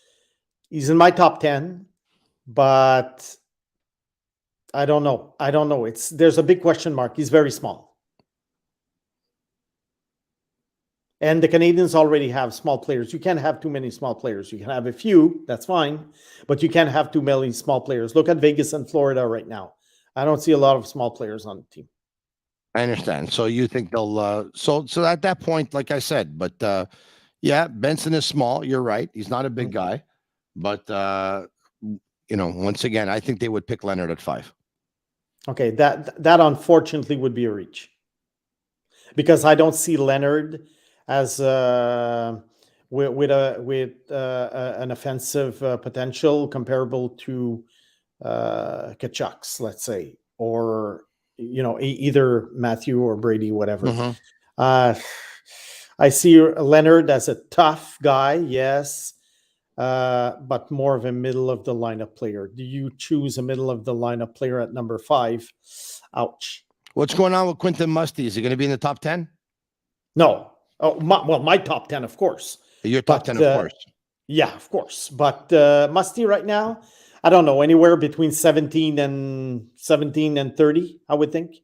He's in my top 10, but I don't know. There's a big question mark. He's very small. And the Canadians already have small players. You can't have too many small players. You can have a few, that's fine, but you can't have too many small players. Look at Vegas and Florida right now. I don't see a lot of small players on the team. I understand. So you think they'll so at that point, like I said, but yeah, Benson is small. You're right. He's not a big guy. But, you know, once again, I think they would pick Leonard at 5. Okay, that unfortunately would be a reach. Because I don't see Leonard as with an offensive potential comparable to Kachuk's, let's say, or, you know, either Matthew or Brady, whatever. I see Leonard as a tough guy, yes, but more of a middle of the lineup player. Do you choose a middle of the lineup player at number 5? Ouch. What's going on with Quentin Musty? Is he going to be in the top 10? No. Oh, my top 10, of course. Your top 10, of course. Yeah, of course. But Musty right now, I don't know, anywhere between 17 and 30, I would think.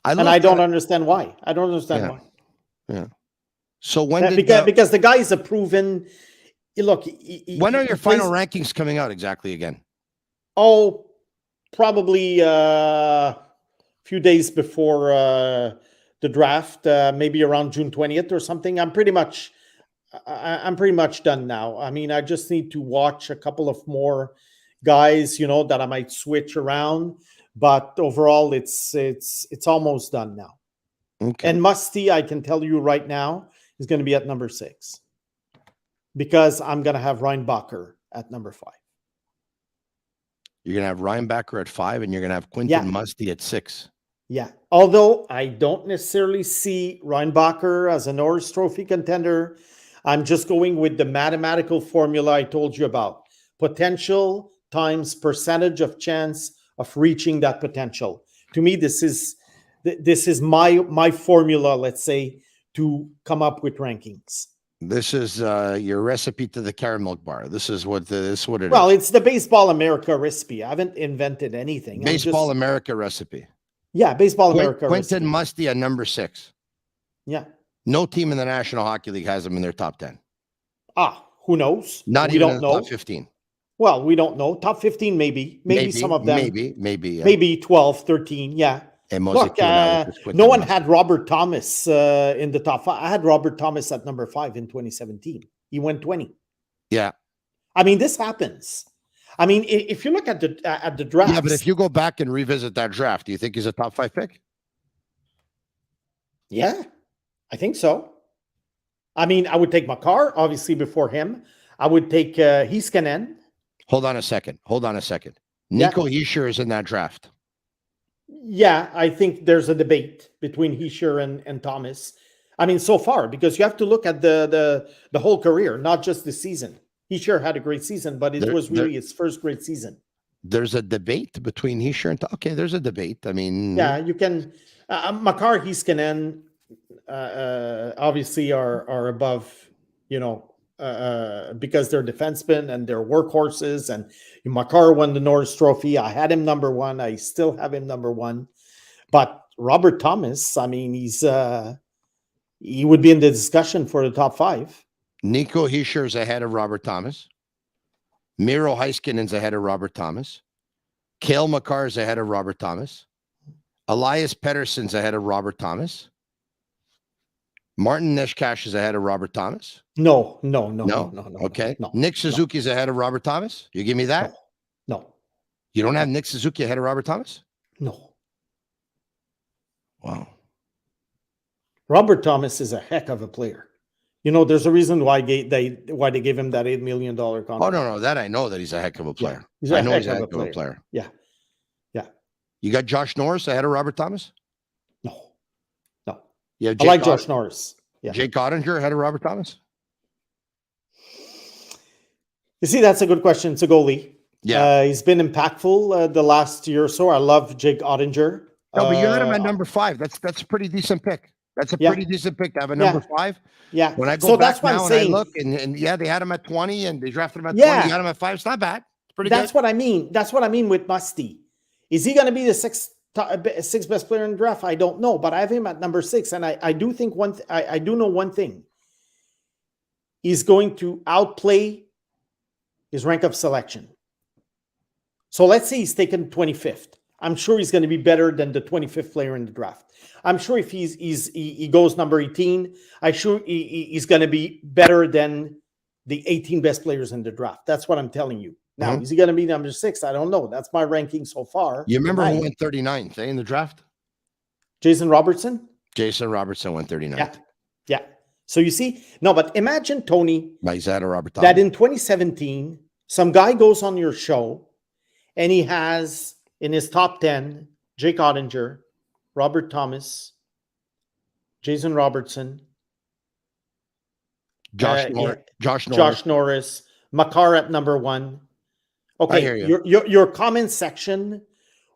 I don't understand why. I don't understand why. Yeah. So when because the guy is a proven, Look, when are your final rankings coming out exactly again? Oh, probably a few days before the draft, maybe around June 20th or something. I'm pretty much done now. I mean, I just need to watch a couple of more guys, that I might switch around. But overall, it's almost done now. Okay. And Musty, I can tell you right now, is going to be at number 6 because I'm going to have Reinbacher at number 5. You're going to have Reinbacher at 5, and you're going to have Quentin Musty at 6. Yeah. Although I don't necessarily see Reinbacher as a Norris Trophy contender, I'm just going with the mathematical formula I told you about. Potential times percentage of chance of reaching that potential. To me, this is my formula, let's say, to come up with rankings. This is your recipe to the caramel bar. This is what it is. Well, it's the Baseball America recipe. I haven't invented anything. Baseball America recipe. Yeah, Baseball America Quentin recipe. Musty at number 6. Yeah. No team in the National Hockey League has him in their top 10. Who knows? Not we even don't in the know. top 15. Well, we don't know. Top 15, maybe some of them. Maybe. Yeah. Maybe 12, 13. Yeah. And Look, no one had Robert Thomas in the top 5. I had Robert Thomas at number 5 in 2017. He went 20. Yeah. I mean, this happens. I mean, if you look at the draft. Yeah, but if you go back and revisit that draft, do you think he's a top 5 pick? Yeah, I think so. I mean, I would take Makar, obviously, before him. I would take Heiskanen. Hold on a second. Nico Hischier is in that draft. Yeah, I think there's a debate between Hischier and Thomas. I mean, so far, because you have to look at the whole career, not just the season. Hischier had a great season, but it was really his first great season. There's a debate between Hischier and okay, there's a debate. I mean, yeah, you can. Makar, Heiskanen, obviously are above, because they're defensemen and they're workhorses. And Makar won the Norris Trophy. I had him number 1. I still have him number 1. But Robert Thomas, I mean, he would be in the discussion for the top 5. Nico Hischier is ahead of Robert Thomas. Miro Heiskanen's ahead of Robert Thomas. Cale Makar is ahead of Robert Thomas. Elias Pettersson's ahead of Robert Thomas. Martin Neshcash is ahead of Robert Thomas. No. Okay. No, Nick Suzuki's ahead of Robert Thomas. You give me that? No. You don't have Nick Suzuki ahead of Robert Thomas? No. Wow. Robert Thomas is a heck of a player. There's a reason why they gave him that $8 million contract. Oh, no, that I know that he's a heck of a player. Yeah, I know he's a heck of a player. Yeah. You got Josh Norris ahead of Robert Thomas? No. Yeah, I like Josh Norris. Yeah. Jake Ottinger ahead of Robert Thomas? You see, that's a good question. It's a goalie. Yeah. He's been impactful the last year or so. I love Jake Ottinger. No, but you had him at number 5. That's a pretty decent pick. That's a pretty decent pick to have a number 5. Yeah. When I go back now and I look, and they had him at 20, and they drafted him at 20. You had him at 5. It's not bad. It's pretty good. That's what I mean. That's what I mean with Musty. Is he going to be the sixth best player in the draft? I don't know, but I have him at number 6, and I do think I do know one thing. He's going to outplay his rank of selection. So let's say he's taken 25th. I'm sure he's going to be better than the 25th player in the draft. I'm sure if he goes number 18, I'm sure he's going to be better than the 18 best players in the draft. That's what I'm telling you. Now, is he going to be number 6? I don't know. That's my ranking so far. You remember who went 39th in the draft? Jason Robertson? Jason Robertson went 39th. Yeah. So you see, no, but imagine, Tony, he's out of Robert Thomas. That in 2017, some guy goes on your show and he has in his top 10, Jake Ottinger, Robert Thomas, Jason Robertson, Josh Norris, Makar at number 1. Okay, I hear you. Your comment section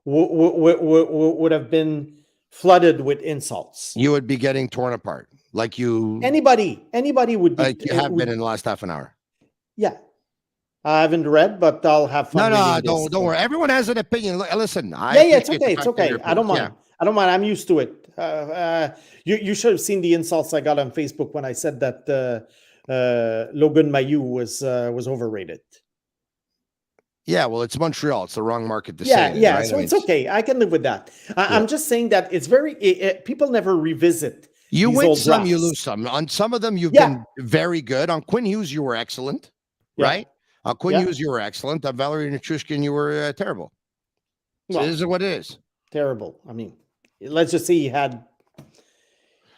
would have been flooded with insults. You would be getting torn apart, like you. Anybody would be. Like you have been in the last half an hour. Yeah, I haven't read, but I'll have fun. No, don't worry. Everyone has an opinion. Listen, it's okay. It's okay. I don't mind. Yeah. I don't mind. I'm used to it. You should have seen the insults I got on Facebook when I said that Logan Mailloux was overrated. Yeah, well, it's Montreal. It's the wrong market to Yeah, say. yeah. Right? So it's okay. I can live with that. I'm just saying that it's very people never revisit. You these win old some, you drafts. lose some. On some of them, you've been very good. On Quinn Hughes, you were excellent, right? On Quinn Hughes, you were excellent. On Valerie Nichushkin, you were terrible. So Well, this is what it is. Terrible. I mean, let's just say he had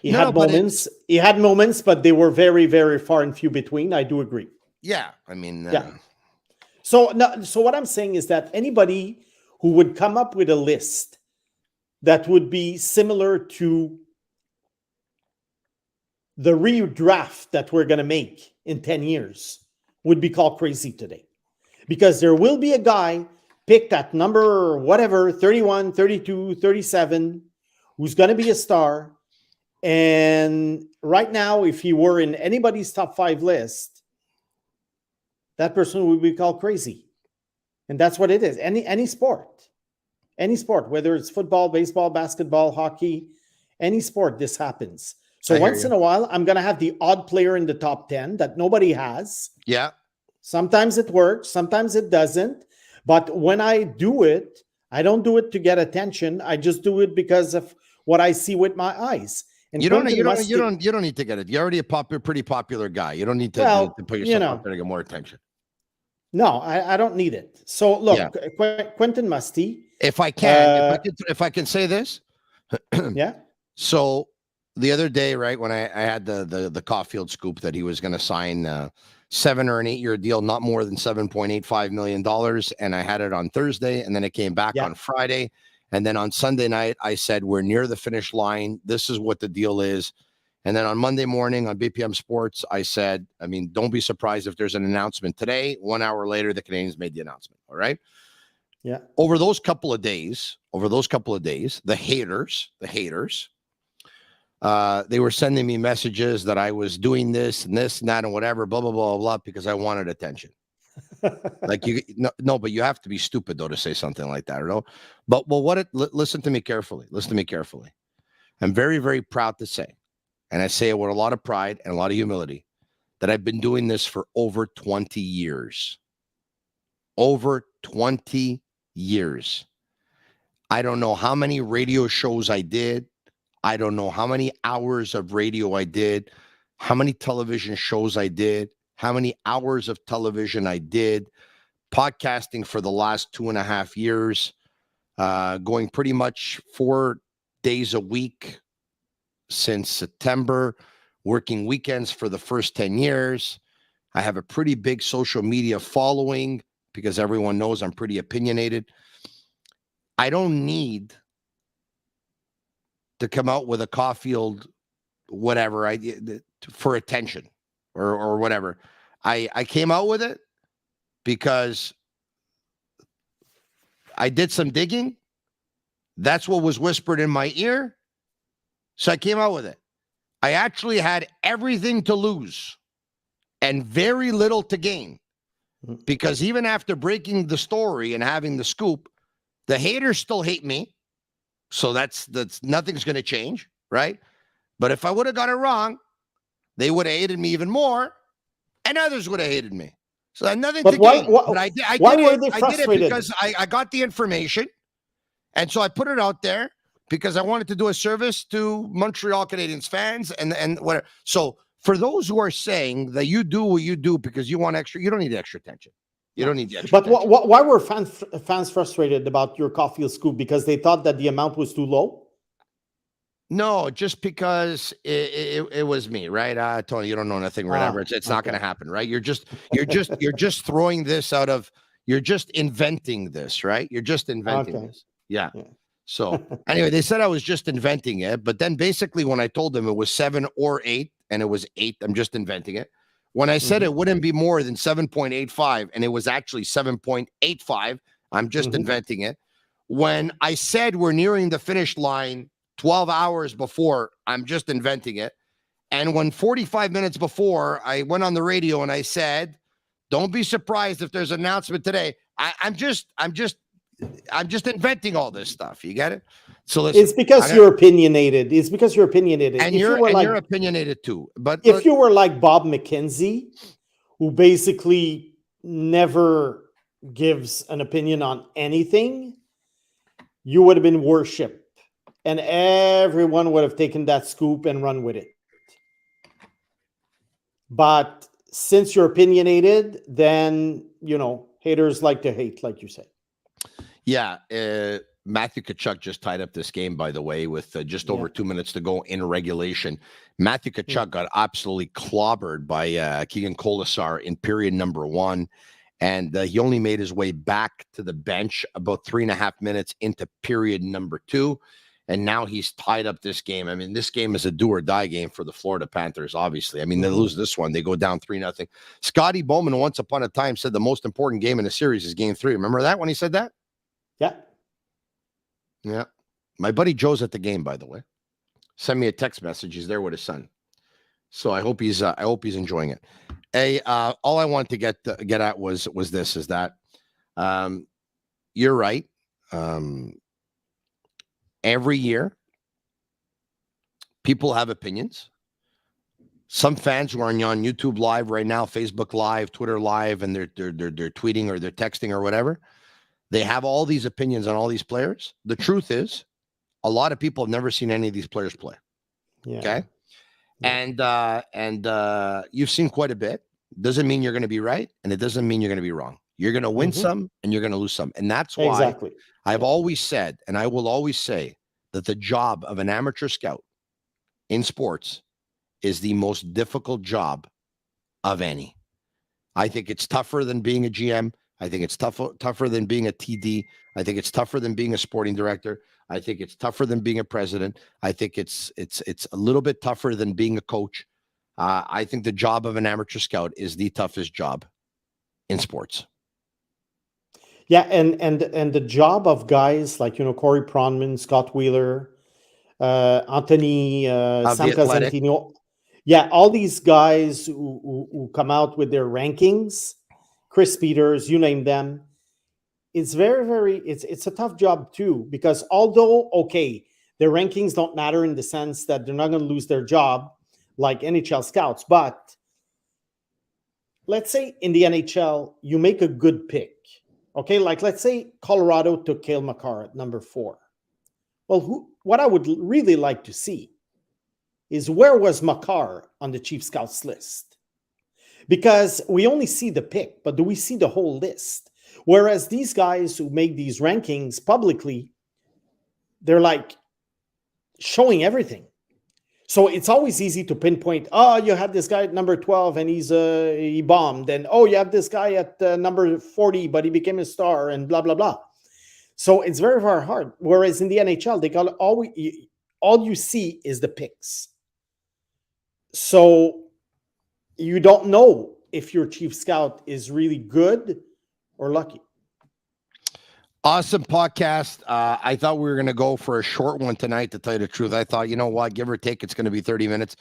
moments. He had moments, but they were very, very far and few between. I do agree. Yeah, I mean, So what I'm saying is that anybody who would come up with a list that would be similar to the redraft that we're going to make in 10 years would be called crazy today. Because there will be a guy picked at number whatever, 31, 32, 37, who's going to be a star. And right now, if he were in anybody's top 5 list, that person would be called crazy. And that's what it is. Any sport, whether it's football, baseball, basketball, hockey, any sport, this happens. So once in a while, I'm going to have the odd player in the top 10 that nobody has. Yeah. Sometimes it works, sometimes it doesn't. But when I do it, I don't do it to get attention. I just do it because of what I see with my eyes. And you don't need to get it. You're already a pretty popular guy. You don't need to put yourself up there to get more attention. No, I don't need it. So look, Quentin Musty. If I can say this, yeah. So the other day, right when I had the Caulfield scoop that he was going to sign 7 or an 8 year deal, not more than $7.85 million, and I had it on Thursday, and then it came back on Friday, and then on Sunday night I said we're near the finish line. This is what the deal is. And then on Monday morning on BPM Sports, I said, I mean, don't be surprised if there's an announcement today. 1 hour later, the Canadiens made the announcement. All right. Yeah. Over those couple of days, the haters, they were sending me messages that I was doing this and that and whatever, blah, blah, blah, blah, because I wanted attention. Like but you have to be stupid though to say something like that, no? But listen to me carefully. I'm very, very proud to say, and I say it with a lot of pride and a lot of humility, that I've been doing this for over 20 years. Over 20 years. I don't know how many radio shows I did. I don't know how many hours of radio I did, how many television shows I did, how many hours of television I did, podcasting for the last 2.5 years, going pretty much 4 days a week since September, working weekends for the first 10 years. I have a pretty big social media following because everyone knows I'm pretty opinionated. I don't need to come out with a Caulfield whatever for attention or whatever. I came out with it because I did some digging. That's what was whispered in my ear. So I came out with it. I actually had everything to lose and very little to gain, because even after breaking the story and having the scoop, the haters still hate me. So that's nothing's going to change, right? But if I would have got it wrong, they would have hated me even more, and others would have hated me. So I had nothing to gain. But I did it because I got the information, and so I put it out there because I wanted to do a service to Montreal Canadiens fans and whatever. So for those who are saying that you do what you do because you want extra, you don't need extra attention. You don't need the extra. But why were fans frustrated about your Caulfield scoop? Because they thought that the amount was too low? No, just because it was me, right? Tony, you don't know nothing, whatever. It's not going to happen, right? You're just throwing this out of. You're just inventing this, right? You're just inventing this. Yeah. So anyway, they said I was just inventing it, but then basically when I told them it was 7 or 8, and it was 8, I'm just inventing it. When I said it wouldn't be more than 7.85, and it was actually 7.85, I'm just inventing it. When I said we're nearing the finish line 12 hours before, I'm just inventing it. And when 45 minutes before, I went on the radio and I said, don't be surprised if there's an announcement today. I'm just inventing all this stuff. You get it? So listen, it's because you're opinionated. It's because you're opinionated. And if you're, you were and like, you're opinionated too. But if you were like Bob McKenzie, who basically never gives an opinion on anything, you would have been worshipped. And everyone would have taken that scoop and run with it. But since you're opinionated, then, haters like to hate, like you say. Yeah. Matthew Tkachuk just tied up this game, by the way, with just over 2 minutes to go in regulation. Matthew Tkachuk got absolutely clobbered by Keegan Colasar in period number 1. And he only made his way back to the bench about 3.5 minutes into period number 2. And now he's tied up this game. I mean, this game is a do or die game for the Florida Panthers, obviously. I mean, they lose this one, they go down 3-0. Scotty Bowman, once upon a time, said the most important game in the series is game 3. Remember that when he said that? Yeah. Yeah. My buddy Joe's at the game, by the way. Send me a text message. He's there with his son. So I hope he's enjoying it. All I wanted to get at was this, is that you're right. Every year, people have opinions. Some fans who are on YouTube Live right now, Facebook Live, Twitter Live, and they're tweeting or they're texting or whatever. They have all these opinions on all these players. The truth is, a lot of people have never seen any of these players play. Yeah. Okay, and you've seen quite a bit. Doesn't mean you're going to be right, and it doesn't mean you're going to be wrong. You're going to win some, and you're going to lose some, and that's why I've always said, and I will always say, that the job of an amateur scout in sports is the most difficult job of any. I think it's tougher than being a GM. I think it's tougher than being a TD. I think it's tougher than being a sporting director. I think it's tougher than being a president. I think it's a little bit tougher than being a coach. I think the job of an amateur scout is the toughest job in sports. Yeah, and the job of guys like Corey Pronman, Scott Wheeler, Anthony Sam Cosentino, all these guys who come out with their rankings, Chris Peters, you name them. It's very it's a tough job too, because although their rankings don't matter in the sense that they're not going to lose their job like NHL scouts, but let's say in the NHL you make a good pick. Okay, like let's say Colorado took Cale Makar at number 4. Well, what I would really like to see is where was Makar on the Chief Scouts list? Because we only see the pick, but do we see the whole list? Whereas these guys who make these rankings publicly, they're like showing everything. So it's always easy to pinpoint, you have this guy at number 12 and he bombed. And, you have this guy at number 40, but he became a star and blah, blah, blah. So it's very, very hard. Whereas in the NHL, they got all you see is the picks. So you don't know if your chief scout is really good or lucky. Awesome podcast. I thought we were going to go for a short one tonight, to tell you the truth. I thought, you know what, give or take, it's going to be 30 minutes.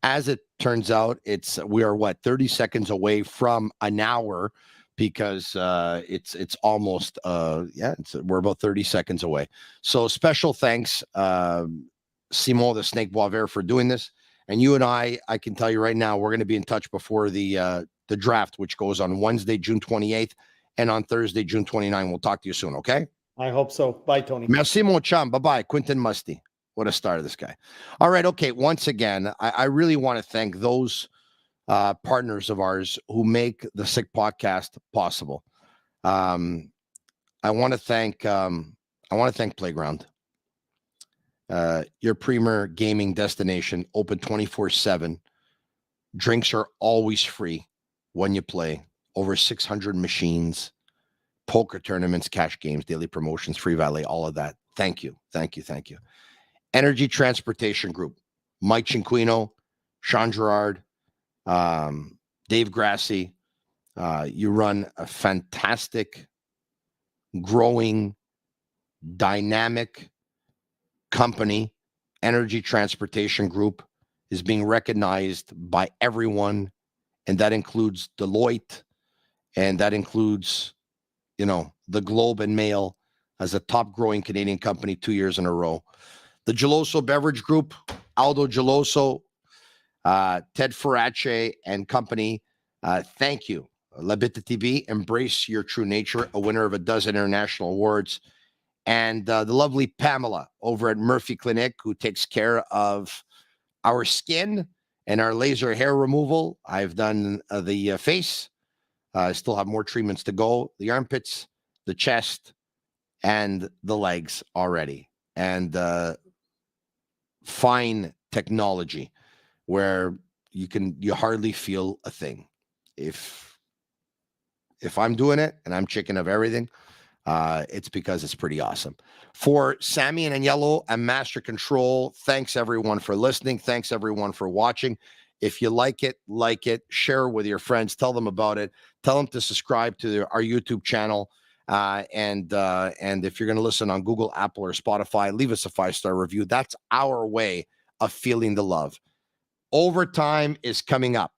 As it turns out, we are 30 seconds away from an hour, because it's almost we're about 30 seconds away. So special thanks, Simon the Snake Boisvert, for doing this. And you and I can tell you right now, we're going to be in touch before the draft, which goes on Wednesday, June 28th. And on Thursday, June 29th. We'll talk to you soon, okay? I hope so. Bye, Tony. Merci, mon chum. Bye-bye. Quentin Musty. What a start of this guy. All right, okay. Once again, I really want to thank those partners of ours who make the Sick Podcast possible. I want to thank Playground, your premier gaming destination, open 24/7. Drinks are always free when you play. Over 600 machines, poker tournaments, cash games, daily promotions, free valet, all of that. Thank you. Thank you. Thank you. Energy Transportation Group, Mike Cinquino, Sean Gerard, Dave Grassi. You run a fantastic, growing, dynamic company. Energy Transportation Group is being recognized by everyone, and that includes Deloitte. And that includes, the Globe and Mail. as a top growing Canadian company 2 years in a row. The Geloso Beverage Group, Aldo Geloso, Ted Farace and company, thank you. La Bittt Tibi, embrace your true nature, a winner of a dozen international awards. And the lovely Pamela over at Murphy Clinic, who takes care of our skin and our laser hair removal. I've done the face. I still have more treatments to go. The armpits, the chest, and the legs already. And fine technology where you hardly feel a thing. If I'm doing it and I'm chicken of everything, it's because it's pretty awesome. For Sammy and Agnello and Master Control, thanks everyone for listening. Thanks everyone for watching. If you like it, share it with your friends, tell them about it, tell them to subscribe to our YouTube channel. And if you're going to listen on Google, Apple, or Spotify, leave us a 5-star review. That's our way of feeling the love. Overtime is coming up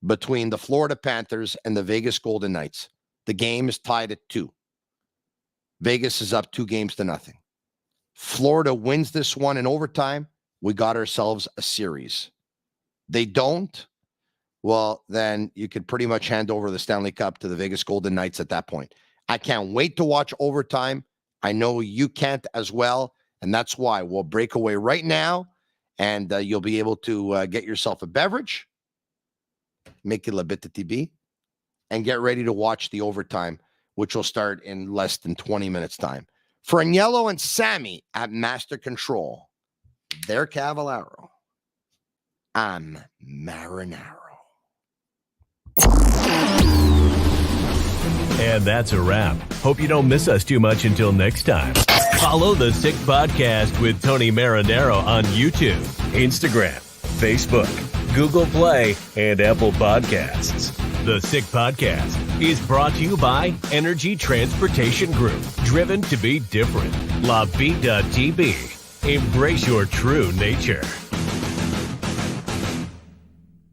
between the Florida Panthers and the Vegas Golden Knights. The game is tied at 2. Vegas is up 2-0. Florida wins this one in overtime. We got ourselves a series. They don't. Well, then you could pretty much hand over the Stanley Cup to the Vegas Golden Knights at that point. I can't wait to watch overtime. I know you can't as well. And that's why we'll break away right now. And you'll be able to get yourself a beverage, make it a bit of TB, and get ready to watch the overtime, which will start in less than 20 minutes time. For Agnello and Sammy at Master Control, they're Cavallaro. I'm Marinaro. And that's a wrap. Hope you don't miss us too much until next time. Follow The Sick Podcast with Tony Marinaro on YouTube, Instagram, Facebook, Google Play, and Apple Podcasts. The Sick Podcast is brought to you by Energy Transportation Group, driven to be different. La Vida TB. Embrace your true nature.